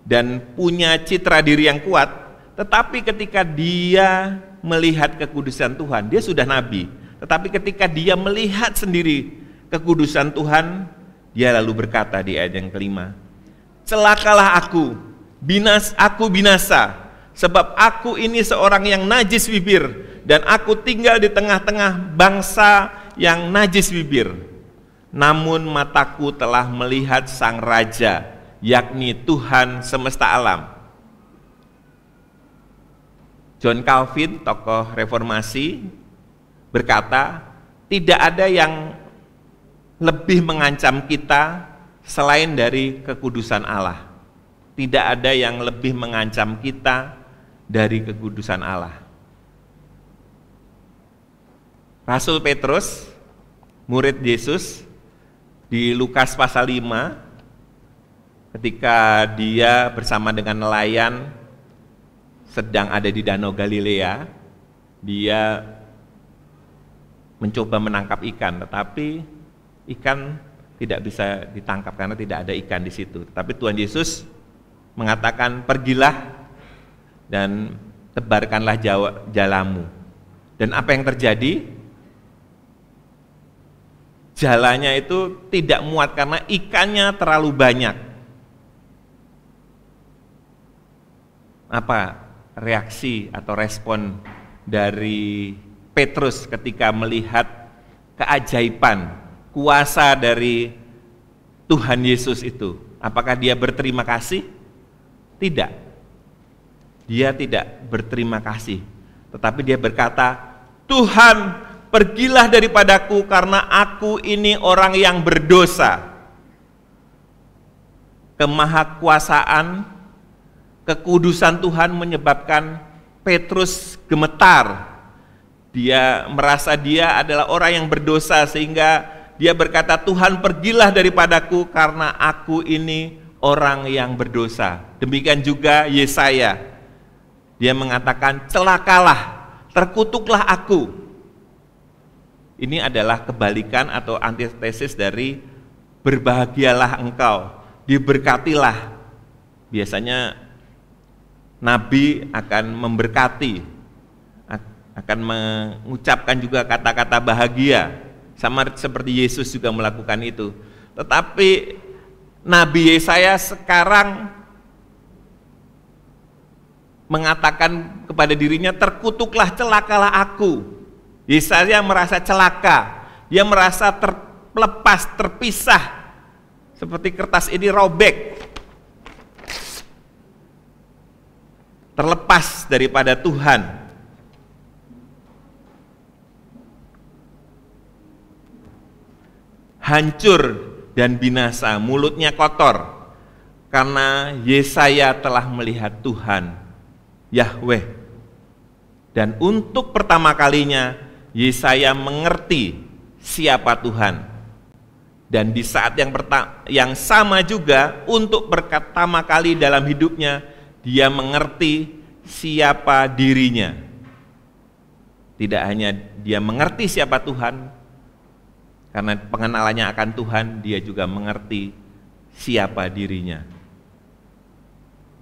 dan punya citra diri yang kuat, tetapi ketika dia melihat kekudusan Tuhan, dia sudah nabi, tetapi ketika dia melihat sendiri kekudusan Tuhan, dia lalu berkata di ayat yang kelima, celakalah aku binasa, sebab aku ini seorang yang najis bibir, dan aku tinggal di tengah-tengah bangsa yang najis bibir. Namun mataku telah melihat Sang Raja, yakni Tuhan semesta alam. John Calvin, tokoh reformasi, berkata, tidak ada yang lebih mengancam kita selain dari kekudusan Allah. Tidak ada yang lebih mengancam kita dari kekudusan Allah. Rasul Petrus, murid Yesus, di Lukas pasal 5, ketika dia bersama dengan nelayan sedang ada di Danau Galilea, dia mencoba menangkap ikan, tetapi ikan tidak bisa ditangkap karena tidak ada ikan di situ. Tapi Tuhan Yesus mengatakan, pergilah dan tebarkanlah jalamu. Dan apa yang terjadi? Jalannya itu tidak muat karena ikannya terlalu banyak. Apa reaksi atau respon dari Petrus ketika melihat keajaiban kuasa dari Tuhan Yesus itu? Apakah dia berterima kasih? Tidak. Dia tidak berterima kasih. Tetapi dia berkata, Tuhan, pergilah daripadaku karena aku ini orang yang berdosa. Kemahakuasaan, kekudusan Tuhan menyebabkan Petrus gemetar. Dia merasa dia adalah orang yang berdosa sehingga dia berkata, Tuhan, pergilah daripadaku karena aku ini orang yang berdosa. Demikian juga Yesaya. Dia mengatakan, celakalah, terkutuklah aku. Ini adalah kebalikan atau antitesis dari berbahagialah engkau, diberkatilah. Biasanya Nabi akan memberkati, akan mengucapkan juga kata-kata bahagia. Sama seperti Yesus juga melakukan itu. Tetapi Nabi Yesaya sekarang mengatakan kepada dirinya, terkutuklah, celakalah aku. Yesaya merasa celaka, dia merasa terlepas, terpisah, seperti kertas ini robek, terlepas daripada Tuhan. Hancur dan binasa, mulutnya kotor, karena Yesaya telah melihat Tuhan, Yahweh, Dan untuk pertama kalinya Yesaya mengerti siapa Tuhan. Dan di saat yang sama juga untuk pertama kali dalam hidupnya dia mengerti siapa dirinya. Tidak hanya dia mengerti siapa Tuhan, karena pengenalannya akan Tuhan, dia juga mengerti siapa dirinya.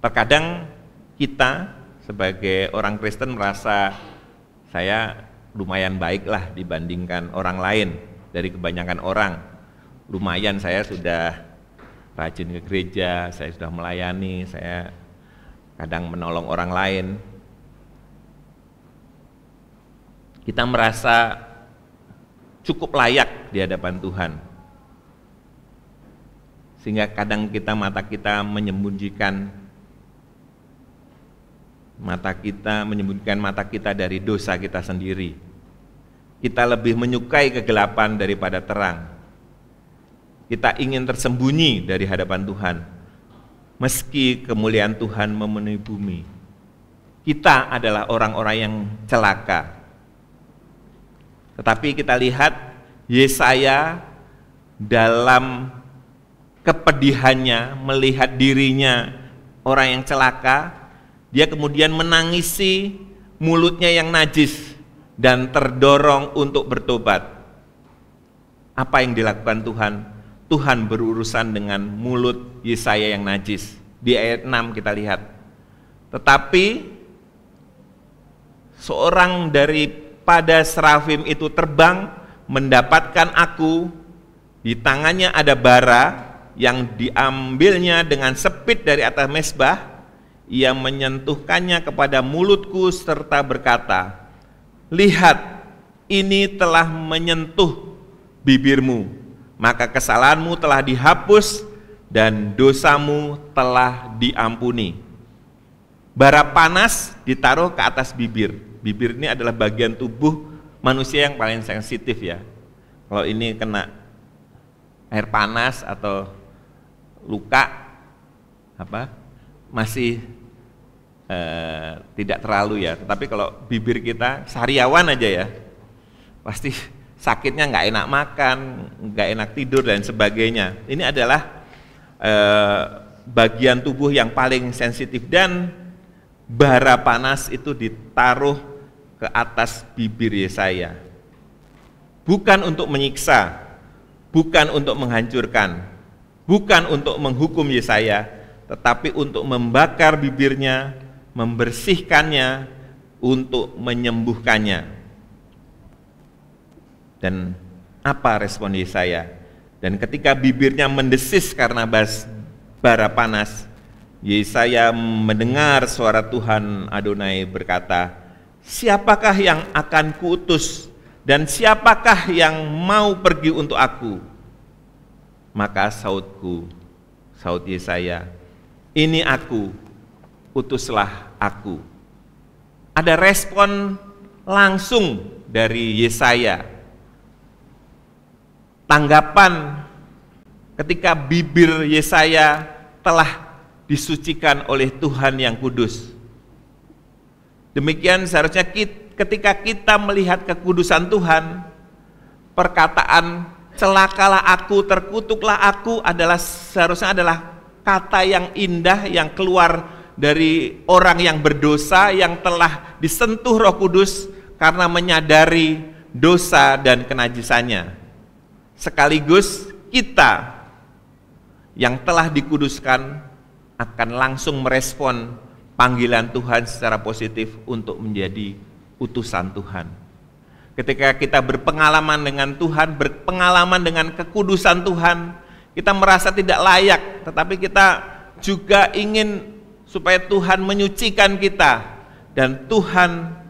Terkadang kita sebagai orang Kristen merasa saya lumayan baiklah dibandingkan orang lain dari kebanyakan orang. Lumayan saya sudah rajin ke gereja, saya sudah melayani, saya kadang menolong orang lain. Kita merasa cukup layak di hadapan Tuhan. Sehingga kadang mata kita menyembunyikan mata kita dari dosa kita sendiri. Kita lebih menyukai kegelapan daripada terang. Kita ingin tersembunyi dari hadapan Tuhan. Meski kemuliaan Tuhan memenuhi bumi. Kita adalah orang-orang yang celaka. Tetapi kita lihat Yesaya dalam kepedihannya melihat dirinya orang yang celaka, dia kemudian menangisi mulutnya yang najis dan terdorong untuk bertobat. Apa yang dilakukan Tuhan? Tuhan berurusan dengan mulut Yesaya yang najis. Di ayat 6 kita lihat. Tetapi seorang daripada serafim itu terbang mendapatkan aku, di tangannya ada bara yang diambilnya dengan sepit dari atas mezbah. Ia menyentuhkannya kepada mulutku serta berkata, lihat, ini telah menyentuh bibirmu, maka kesalahanmu telah dihapus dan dosamu telah diampuni. Bara panas ditaruh ke atas bibir. Bibir ini adalah bagian tubuh manusia yang paling sensitif ya. Kalau ini kena air panas atau luka masih tidak terlalu ya. Tetapi kalau bibir kita sariawan aja ya, pasti sakitnya nggak enak makan, nggak enak tidur dan sebagainya. Ini adalah bagian tubuh yang paling sensitif, dan bara panas itu ditaruh ke atas bibir Yesaya. Bukan untuk menyiksa, bukan untuk menghancurkan, bukan untuk menghukum Yesaya, tetapi untuk membakar bibirnya, membersihkannya, untuk menyembuhkannya. Dan apa respon Yesaya? Dan ketika bibirnya mendesis karena bara panas, Yesaya mendengar suara Tuhan Adonai berkata, siapakah yang akan kuutus dan siapakah yang mau pergi untuk aku? Maka saut Yesaya, ini aku, utuslah aku. Ada respon langsung dari Yesaya. Tanggapan ketika bibir Yesaya telah disucikan oleh Tuhan yang kudus. Demikian seharusnya ketika kita melihat kekudusan Tuhan, perkataan celakalah aku, terkutuklah aku seharusnya adalah kata yang indah yang keluar dari orang yang berdosa, yang telah disentuh Roh Kudus karena menyadari dosa dan kenajisannya. Sekaligus kita yang telah dikuduskan akan langsung merespon panggilan Tuhan secara positif untuk menjadi utusan Tuhan. Ketika kita berpengalaman dengan Tuhan, berpengalaman dengan kekudusan Tuhan, kita merasa tidak layak, tetapi kita juga ingin supaya Tuhan menyucikan kita, dan Tuhan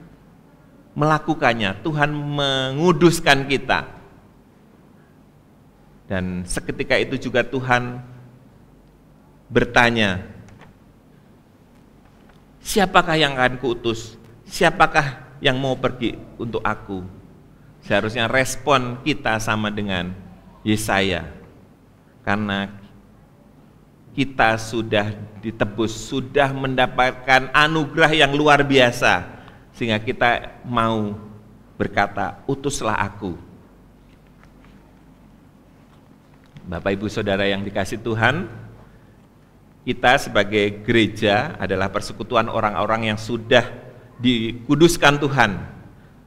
melakukannya, Tuhan menguduskan kita. Dan seketika itu juga Tuhan bertanya, siapakah yang akan kuutus? Siapakah yang mau pergi untuk aku? Seharusnya respon kita sama dengan Yesaya. Karena kita sudah ditebus, sudah mendapatkan anugerah yang luar biasa. sehingga kita mau berkata, utuslah aku. Bapak Ibu Saudara yang dikasihi Tuhan, kita sebagai gereja adalah persekutuan orang-orang yang sudah dikuduskan Tuhan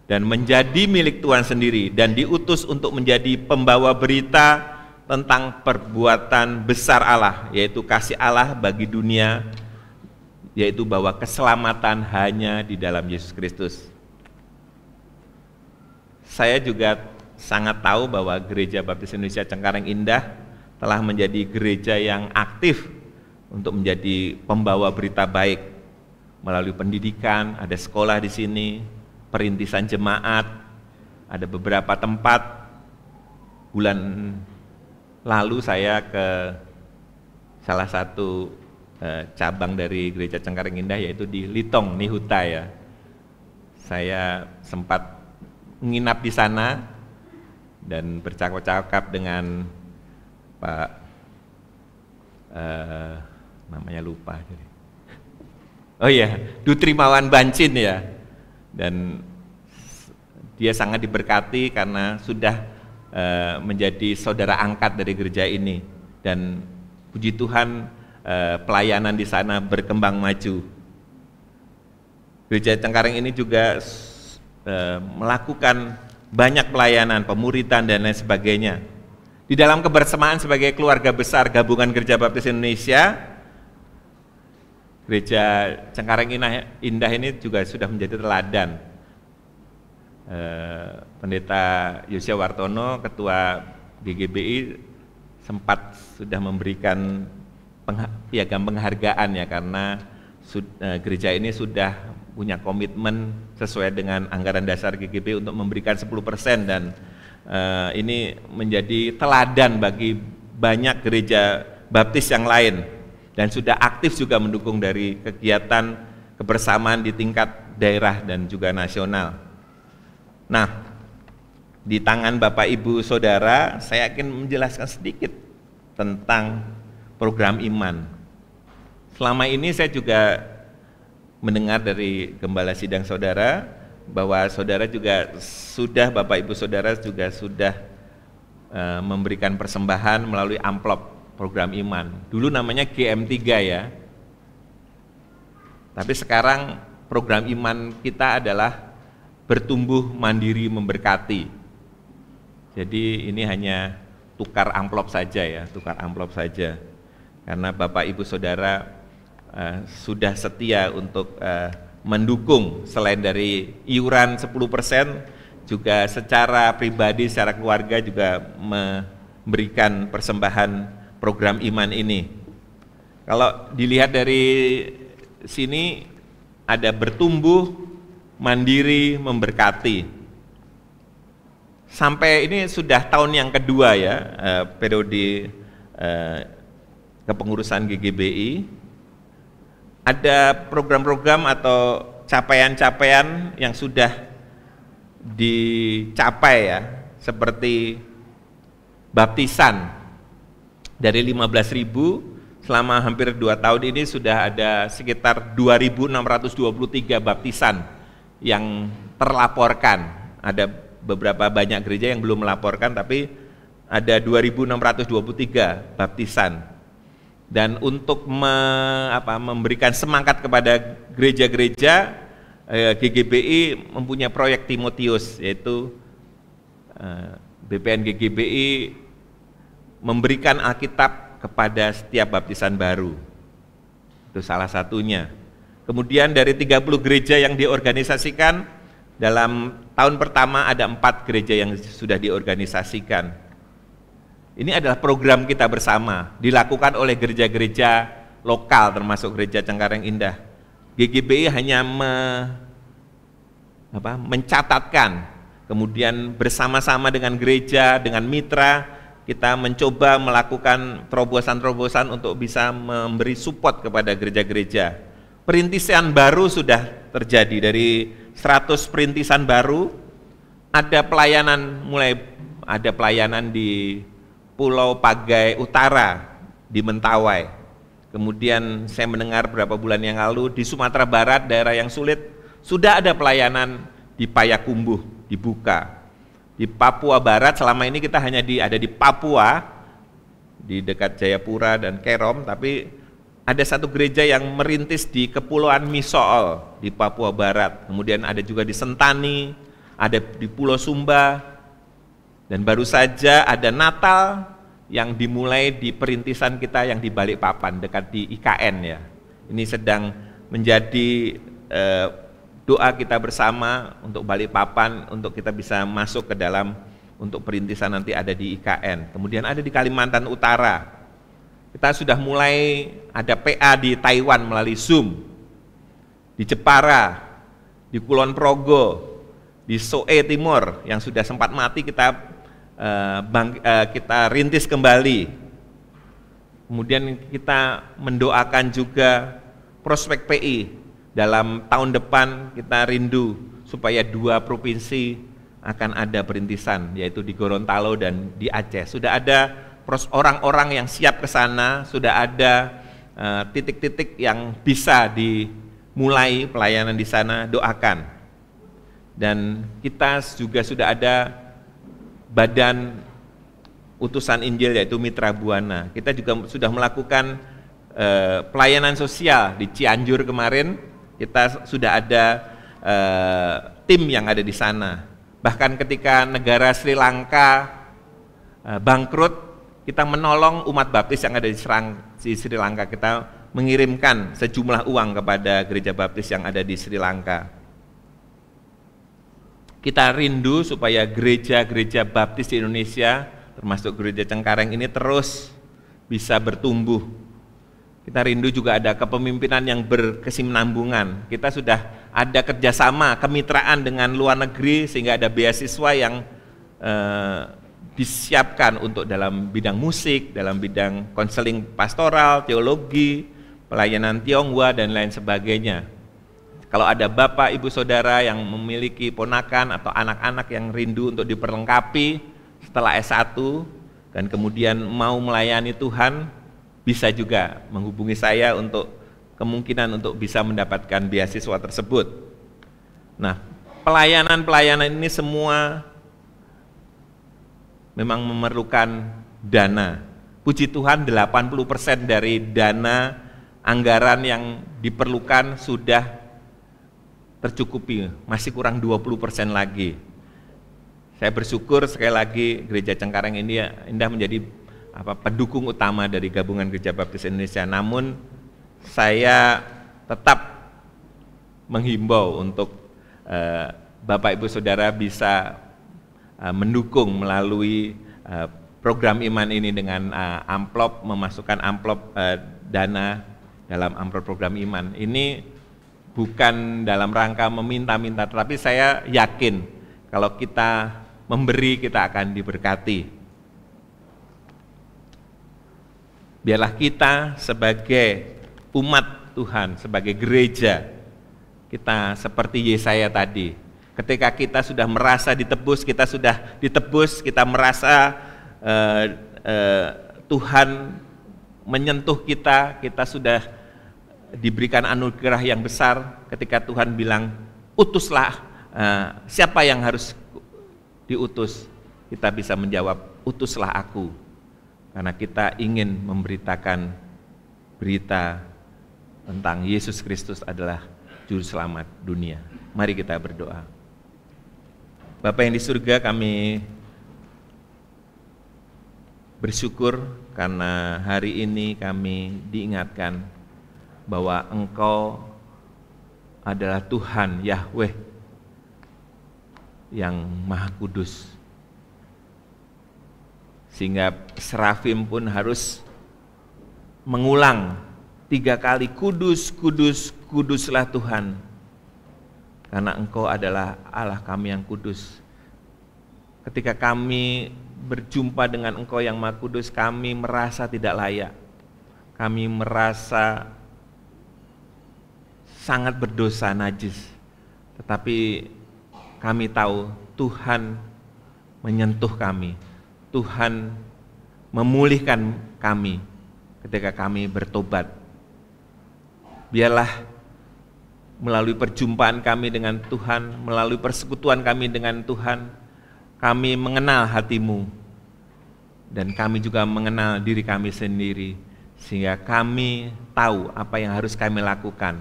dan menjadi milik Tuhan sendiri dan diutus untuk menjadi pembawa berita tentang perbuatan besar Allah, yaitu kasih Allah bagi dunia, yaitu bahwa keselamatan hanya di dalam Yesus Kristus. Saya juga sangat tahu bahwa Gereja Baptis Indonesia Cengkareng Indah telah menjadi gereja yang aktif untuk menjadi pembawa berita baik melalui pendidikan, ada sekolah di sini, perintisan jemaat, ada beberapa tempat. Bulan lalu saya ke salah satu cabang dari Gereja Cengkareng Indah, yaitu di Litong, Nihuta ya. Saya sempat menginap di sana dan bercakap-cakap dengan Pak namanya lupa. Oh iya, Dutrimawan Bancin ya. Dan dia sangat diberkati karena sudah menjadi saudara angkat dari gereja ini. Dan puji Tuhan pelayanan di sana berkembang maju. Gereja Cengkareng ini juga melakukan banyak pelayanan, pemuritan dan lain sebagainya. Di dalam kebersamaan sebagai keluarga besar Gabungan Gereja Baptis Indonesia, Gereja Cengkareng Indah ini juga sudah menjadi teladan. Pendeta Yosia Wartono, Ketua GGBI, sempat sudah memberikan piagam penghargaan ya, karena gereja ini sudah punya komitmen sesuai dengan anggaran dasar GGB untuk memberikan 10%, dan ini menjadi teladan bagi banyak gereja baptis yang lain, dan sudah aktif juga mendukung dari kegiatan kebersamaan di tingkat daerah dan juga nasional. Nah, di tangan Bapak Ibu Saudara, saya akan menjelaskan sedikit tentang program iman. Selama ini saya juga mendengar dari Gembala Sidang Saudara bahwa saudara juga sudah, Bapak Ibu Saudara juga sudah memberikan persembahan melalui amplop program iman. Dulu namanya GM3 ya. Tapi sekarang program iman kita adalah bertumbuh mandiri memberkati. Jadi ini hanya tukar amplop saja ya, tukar amplop saja. Karena Bapak Ibu Saudara sudah setia untuk mendukung, selain dari iuran 10%, juga secara pribadi, secara keluarga juga memberikan persembahan program iman ini. Kalau dilihat dari sini ada bertumbuh, mandiri, memberkati. Sampai ini sudah tahun yang kedua ya, periode kepengurusan GGBI. Ada program-program atau capaian-capaian yang sudah dicapai ya, seperti baptisan dari 15.000 selama hampir 2 tahun ini sudah ada sekitar 2.623 baptisan yang terlaporkan. Ada beberapa banyak gereja yang belum melaporkan, tapi ada 2.623 baptisan. Dan untuk memberikan semangat kepada gereja-gereja, GGBI mempunyai proyek Timotius, yaitu BPN GGBI memberikan Alkitab kepada setiap baptisan baru. Itu salah satunya. Kemudian dari 30 gereja yang diorganisasikan, dalam tahun pertama ada 4 gereja yang sudah diorganisasikan. Ini adalah program kita bersama, dilakukan oleh gereja-gereja lokal termasuk Gereja Cengkareng Indah. GGBI hanya mencatatkan, kemudian bersama-sama dengan gereja, dengan mitra, kita mencoba melakukan terobosan-terobosan untuk bisa memberi support kepada gereja-gereja. Perintisan baru sudah terjadi, dari 100 perintisan baru, ada pelayanan di Pulau Pagai Utara di Mentawai. Kemudian saya mendengar beberapa bulan yang lalu di Sumatera Barat, daerah yang sulit, Sudah ada pelayanan di Payakumbuh dibuka. Di Papua Barat selama ini kita hanya ada di Papua, di dekat Jayapura dan Kerom, tapi ada satu gereja yang merintis di Kepulauan Misool di Papua Barat. Kemudian ada juga di Sentani, ada di Pulau Sumba, dan baru saja ada Natal yang dimulai di perintisan kita yang di Balikpapan, dekat di IKN ya. Ini sedang menjadi doa kita bersama untuk Balikpapan, untuk kita bisa masuk ke dalam untuk perintisan nanti ada di IKN. Kemudian ada di Kalimantan Utara. Kita sudah mulai ada PA di Taiwan melalui Zoom. Di Jepara, di Kulon Progo, di Soe Timur yang sudah sempat mati kita rintis kembali. Kemudian kita mendoakan juga prospek PI. Dalam tahun depan kita rindu supaya 2 provinsi akan ada perintisan, yaitu di Gorontalo dan di Aceh. Sudah ada orang-orang yang siap ke sana, sudah ada titik-titik yang bisa dimulai pelayanan di sana, doakan. Dan kita juga sudah ada badan utusan Injil yaitu Mitra Buana. Kita juga sudah melakukan pelayanan sosial di Cianjur kemarin. Kita sudah ada tim yang ada di sana. Bahkan ketika negara Sri Lanka bangkrut, kita menolong umat baptis yang ada di Sri Lanka. Kita mengirimkan sejumlah uang kepada gereja baptis yang ada di Sri Lanka. Kita rindu supaya gereja-gereja baptis di Indonesia, termasuk gereja Cengkareng ini terus bisa bertumbuh. Kita rindu juga ada kepemimpinan yang berkesinambungan. Kita sudah ada kerjasama, kemitraan dengan luar negeri sehingga ada beasiswa yang disiapkan untuk dalam bidang musik, dalam bidang konseling pastoral, teologi, pelayanan Tionghoa dan lain sebagainya. Kalau ada bapak, ibu, saudara yang memiliki ponakan atau anak-anak yang rindu untuk diperlengkapi setelah S1 dan kemudian mau melayani Tuhan, bisa juga menghubungi saya untuk kemungkinan untuk bisa mendapatkan beasiswa tersebut. Nah, pelayanan-pelayanan ini semua memang memerlukan dana. Puji Tuhan 80% dari dana anggaran yang diperlukan sudah tercukupi, masih kurang 20% lagi. Saya bersyukur sekali lagi Gereja Cengkareng ini indah menjadi pendukung utama dari Gabungan Gereja Baptis Indonesia. Namun saya tetap menghimbau untuk Bapak Ibu Saudara bisa mendukung melalui program iman ini dengan amplop, memasukkan amplop dana dalam amplop program iman. Ini bukan dalam rangka meminta-minta, tetapi saya yakin kalau kita memberi kita akan diberkati. Biarlah kita sebagai umat Tuhan, sebagai gereja, kita seperti Yesaya tadi. Ketika kita sudah merasa ditebus, kita merasa Tuhan menyentuh kita, kita sudah diberikan anugerah yang besar. Ketika Tuhan bilang, utuslah, siapa yang harus diutus? Kita bisa menjawab, utuslah aku. Karena kita ingin memberitakan berita tentang Yesus Kristus adalah Juru Selamat dunia. Mari kita berdoa. Bapa yang di surga, kami bersyukur karena hari ini kami diingatkan bahwa Engkau adalah Tuhan Yahweh yang Maha Kudus. Sehingga serafim pun harus mengulang 3 kali, kudus, kudus, kuduslah Tuhan. Karena Engkau adalah Allah kami yang kudus. Ketika kami berjumpa dengan Engkau yang Maha Kudus, kami merasa tidak layak. Kami merasa sangat berdosa, najis. Tetapi kami tahu Tuhan menyentuh kami. Tuhan memulihkan kami ketika kami bertobat. Biarlah melalui perjumpaan kami dengan Tuhan, melalui persekutuan kami dengan Tuhan, kami mengenal hati-Mu, dan kami juga mengenal diri kami sendiri, sehingga kami tahu apa yang harus kami lakukan.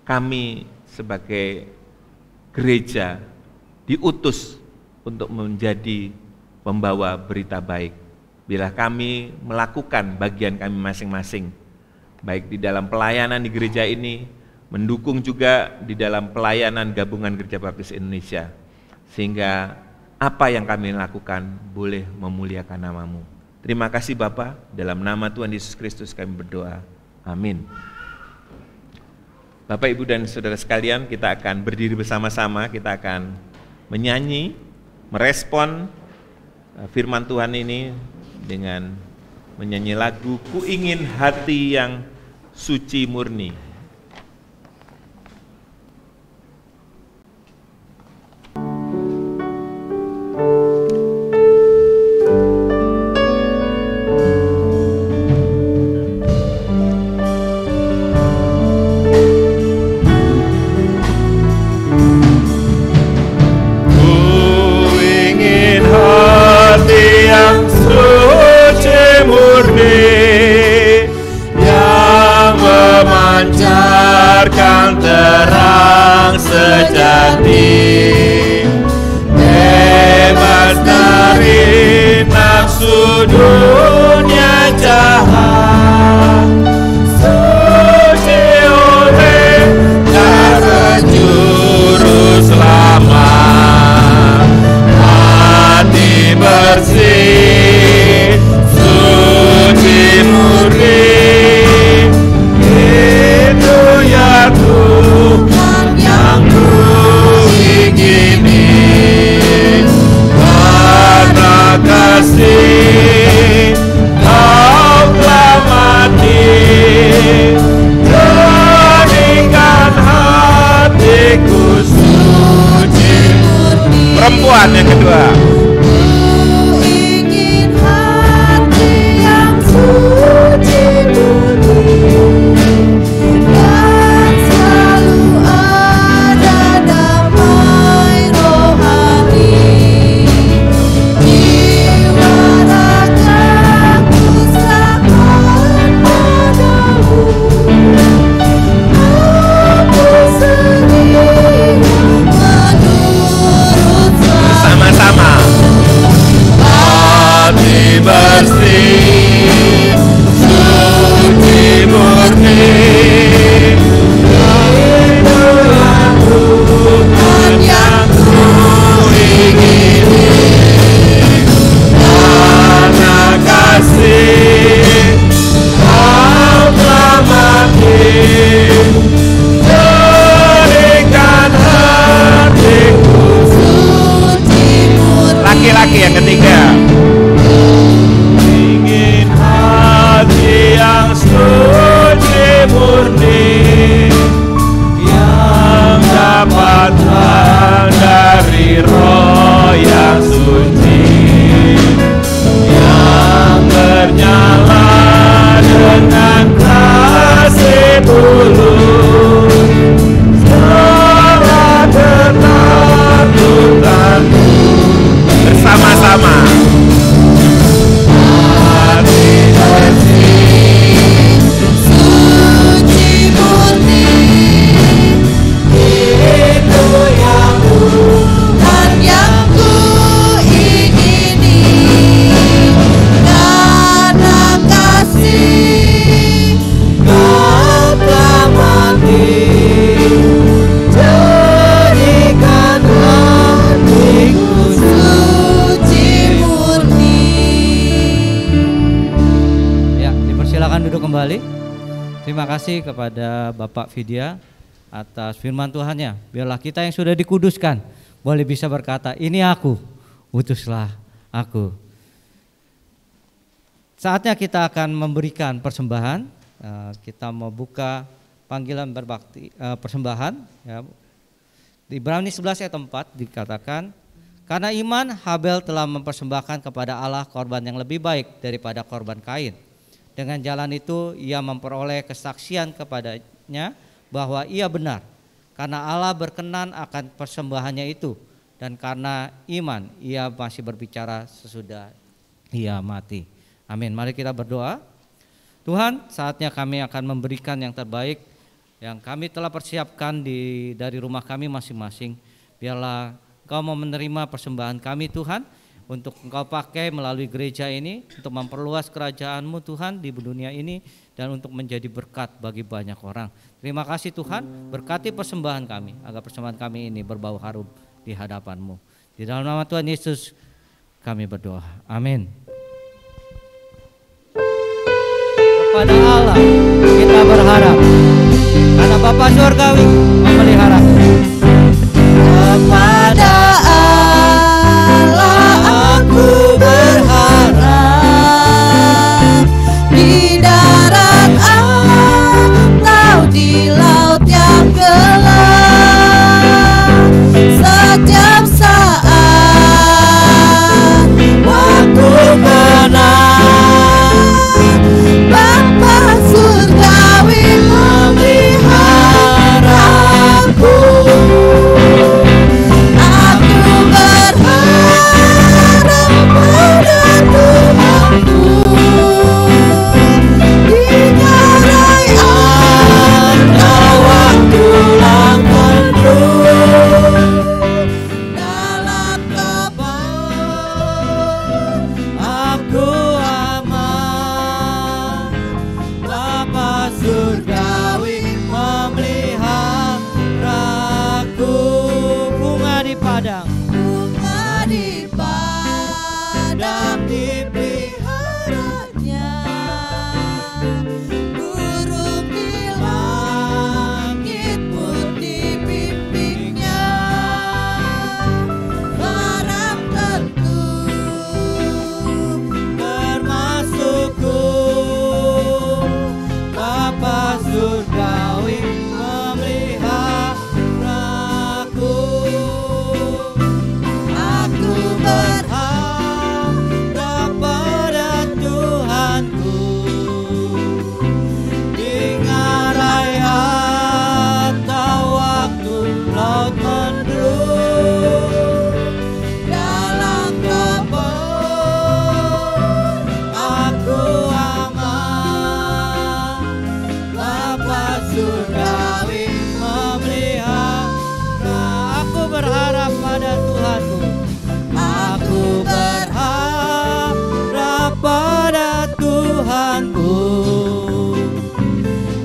Kami sebagai gereja diutus untuk menjadi pembawa berita baik. Bila kami melakukan bagian kami masing-masing, baik di dalam pelayanan di gereja ini, mendukung juga di dalam pelayanan gabungan Gereja Baptis Indonesia, sehingga apa yang kami lakukan boleh memuliakan nama-Mu. Terima kasih Bapa, dalam nama Tuhan Yesus Kristus kami berdoa. Amin. Bapak, Ibu, dan Saudara sekalian, kita akan berdiri bersama-sama, kita akan menyanyi, merespon firman Tuhan ini dengan menyanyi lagu Ku Ingin Hati Yang Suci Murni. Terang sejati, bebas dari nafsu dunia jahat, suci oleh darah juru selamat, hati bersih, suci murni. Tuhan yang ku ingini, karena kasih Kau telah mati, jadikan hatiku suci murni. Perempuan yang kedua. Ku ingin hati yang suci murni, bersih, suci murni, itulah Tuhan yang ku ingini, karena kasih Kau telah mati, jadikan hatiku suci murni. Laki-laki yang ketiga. Yang suci murni, yang dapatkan dari Roh yang suci, yang bernyala dengan kasih tulus, setelah kenal Tuhan bersama-sama. Kembali, terima kasih kepada Bapak Vidya atas firman Tuhannya. Biarlah kita yang sudah dikuduskan boleh bisa berkata, ini aku, utuslah aku. Saatnya kita akan memberikan persembahan. Kita mau buka panggilan berbakti persembahan. Ya. Di Ibrani 11 ayat 4 dikatakan, karena iman Habel telah mempersembahkan kepada Allah korban yang lebih baik daripada korban Kain. Dengan jalan itu ia memperoleh kesaksian kepadanya bahwa ia benar, karena Allah berkenan akan persembahannya itu, dan karena iman ia masih berbicara sesudah ia mati. Amin. Mari kita berdoa. Tuhan, saatnya kami akan memberikan yang terbaik yang kami telah persiapkan dari rumah kami masing-masing. Biarlah Engkau mau menerima persembahan kami Tuhan, untuk Engkau pakai melalui gereja ini untuk memperluas kerajaan-Mu Tuhan di dunia ini, dan untuk menjadi berkat bagi banyak orang. Terima kasih Tuhan, berkati persembahan kami agar persembahan kami ini berbau harum di hadapan-Mu. Di dalam nama Tuhan Yesus kami berdoa. Amin. Kepada Allah kita berharap, karena Bapa Surgawi memelihara. Kepada Allah aku berharap, di darat atau di laut yang gelap, setiap saat waktu menang, Bapa Surgawi memeliharaku. Aku berharap pada Tuhanku, dikarai atau waktu langganku, dalam kebun aku aman, Bapa Surgawi memeliharaku. Bunga di padang, bunga di padang dipeliharanya, burung di langit pun dibimbingnya. Barang tentu termasukku, Bapa Surgawi memeliharaku. Aku berharap pada Tuhanku, di ngarai atau waktu laut mendung, dalam kebun aku aman, Bapa Surgawi memelihara. Aku berharap pada Tuhanku, aku berharap pada Tuhanku,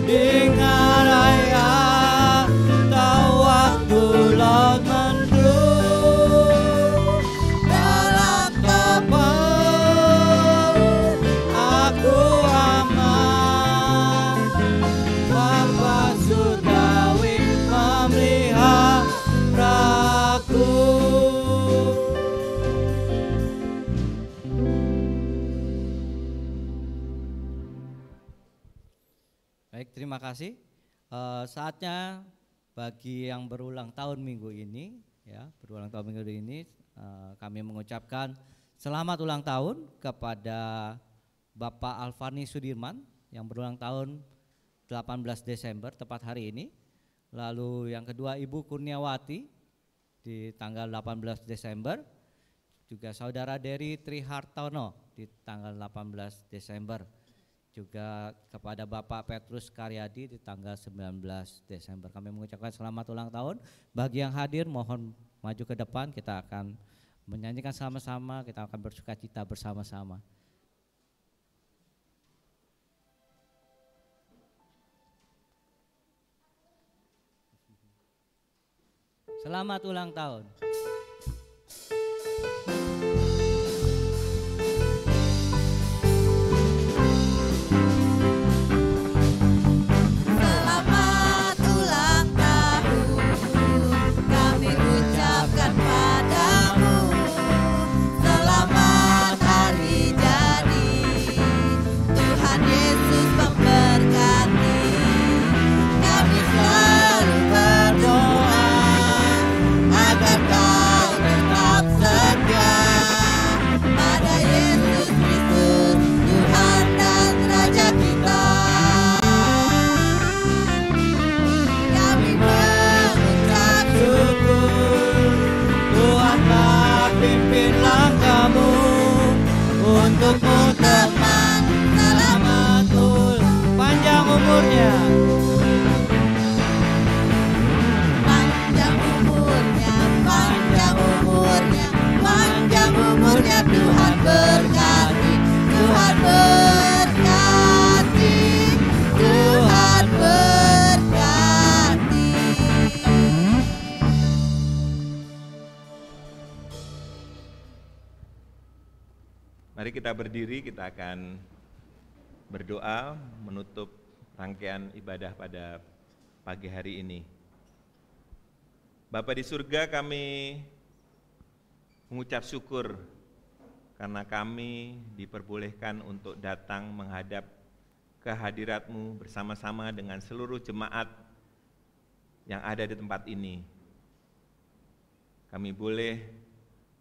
di ngarai atau waktu laut mendung, dalam kebun aku aman, Bapa Surgawi memeliharaku. Baik, terima kasih. Saatnya bagi yang berulang tahun minggu ini, kami mengucapkan selamat ulang tahun kepada Bapak Alfani Sudirman yang berulang tahun 18 Desember tepat hari ini. Lalu yang kedua Ibu Kurniawati di tanggal 18 Desember. Juga Saudara Dery Trihartono di tanggal 18 Desember. Juga kepada Bapak Petrus Karyadi di tanggal 19 Desember. Kami mengucapkan selamat ulang tahun. Bagi yang hadir mohon maju ke depan, kita akan menyanyikan sama-sama, kita akan bersukacita bersama-sama. Selamat ulang tahun. Selamat ulang tahun kami ucapkan padamu. Selamat hari jadi, Tuhan Yesus memberkati. Kami selalu berdoa agar Mari kita berdiri, kita akan berdoa menutup rangkaian ibadah pada pagi hari ini. Bapa di surga, kami mengucap syukur karena kami diperbolehkan untuk datang menghadap kehadirat-Mu bersama-sama dengan seluruh jemaat yang ada di tempat ini. Kami boleh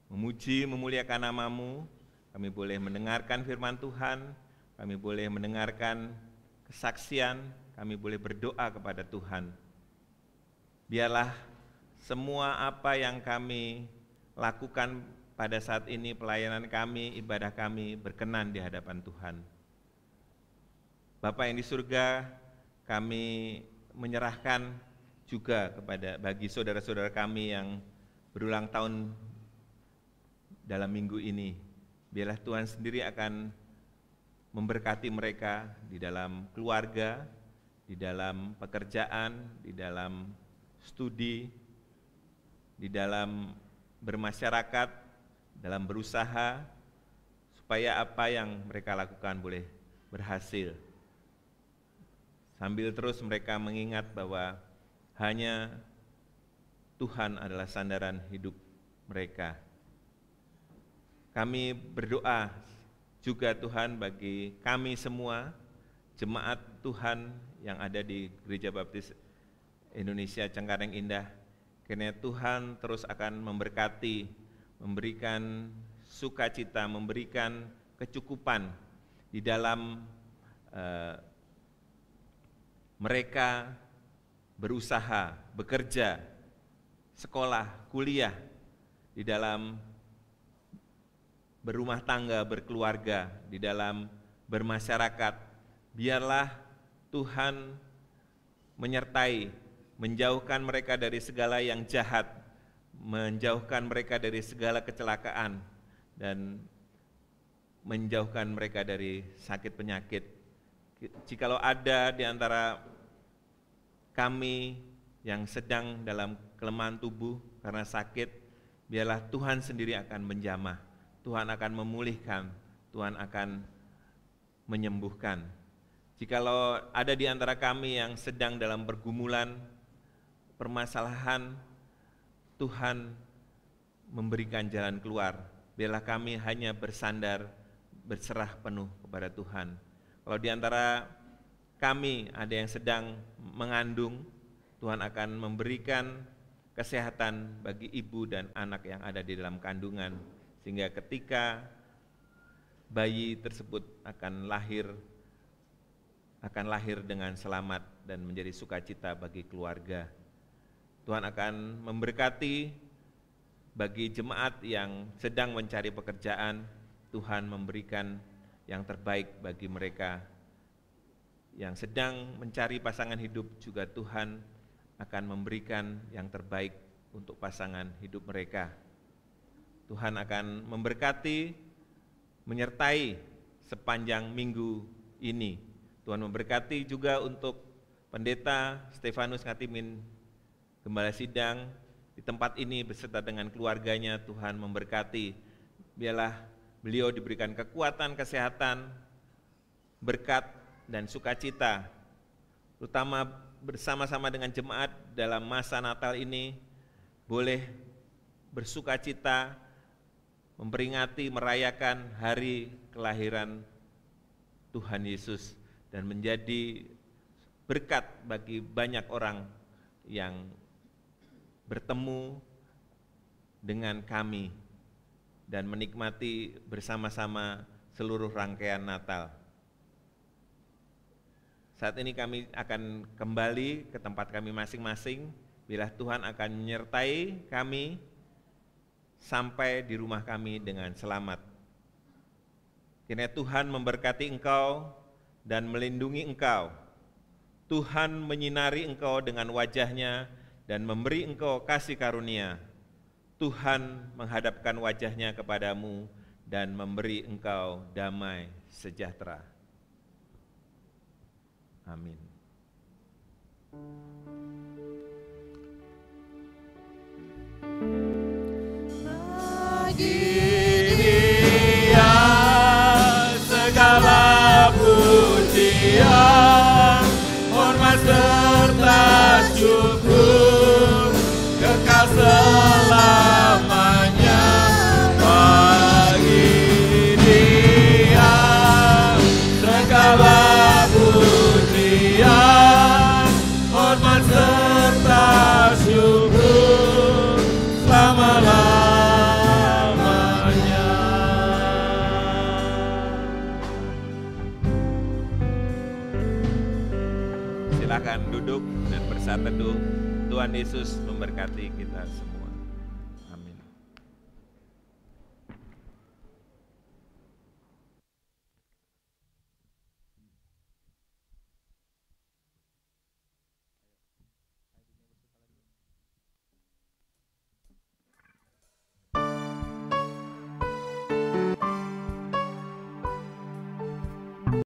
memuji, memuliakan nama-Mu, kami boleh mendengarkan firman Tuhan, kami boleh mendengarkan kesaksian, kami boleh berdoa kepada Tuhan. Biarlah semua apa yang kami lakukan pada saat ini, pelayanan kami, ibadah kami berkenan di hadapan Tuhan. Bapa yang di surga, kami menyerahkan juga bagi saudara-saudara kami yang berulang tahun dalam minggu ini. Biarlah Tuhan sendiri akan memberkati mereka di dalam keluarga, di dalam pekerjaan, di dalam studi, di dalam bermasyarakat, dalam berusaha, supaya apa yang mereka lakukan boleh berhasil. Sambil terus mereka mengingat bahwa hanya Tuhan adalah sandaran hidup mereka. Kami berdoa juga Tuhan bagi kami semua, jemaat Tuhan yang ada di Gereja Baptis Indonesia Cengkareng Indah, kiranya Tuhan terus akan memberkati, memberikan sukacita, memberikan kecukupan di dalam mereka berusaha, bekerja, sekolah, kuliah, di dalam berumah tangga, berkeluarga, di dalam bermasyarakat. Biarlah Tuhan menyertai, menjauhkan mereka dari segala yang jahat, menjauhkan mereka dari segala kecelakaan, dan menjauhkan mereka dari sakit penyakit. Jikalau ada di antara kami yang sedang dalam kelemahan tubuh karena sakit, biarlah Tuhan sendiri akan menjamah, Tuhan akan memulihkan, Tuhan akan menyembuhkan. Jikalau ada di antara kami yang sedang dalam pergumulan, permasalahan, Tuhan memberikan jalan keluar. Biarlah kami hanya bersandar, berserah penuh kepada Tuhan. Kalau di antara kami ada yang sedang mengandung, Tuhan akan memberikan kesehatan bagi ibu dan anak yang ada di dalam kandungan, sehingga ketika bayi tersebut akan lahir dengan selamat dan menjadi sukacita bagi keluarga. Tuhan akan memberkati bagi jemaat yang sedang mencari pekerjaan, Tuhan memberikan yang terbaik bagi mereka. Yang sedang mencari pasangan hidup juga Tuhan akan memberikan yang terbaik untuk pasangan hidup mereka. Tuhan akan memberkati, menyertai sepanjang minggu ini. Tuhan memberkati juga untuk Pendeta Stefanus Ngatimin, Gembala Sidang, di tempat ini beserta dengan keluarganya. Tuhan memberkati, biarlah beliau diberikan kekuatan, kesehatan, berkat, dan sukacita, terutama bersama-sama dengan jemaat dalam masa Natal ini, boleh bersukacita, memperingati, merayakan hari kelahiran Tuhan Yesus, dan menjadi berkat bagi banyak orang yang bertemu dengan kami dan menikmati bersama-sama seluruh rangkaian Natal. Saat ini kami akan kembali ke tempat kami masing-masing, bila Tuhan akan menyertai kami sampai di rumah kami dengan selamat. Kiranya Tuhan memberkati engkau dan melindungi engkau. Tuhan menyinari engkau dengan wajah-Nya dan memberi engkau kasih karunia. Tuhan menghadapkan wajah-Nya kepadamu dan memberi engkau damai sejahtera. Amin. Bagi Dia Silahkan duduk dan bersatu teduh. Tuhan Yesus memberkati kita semua.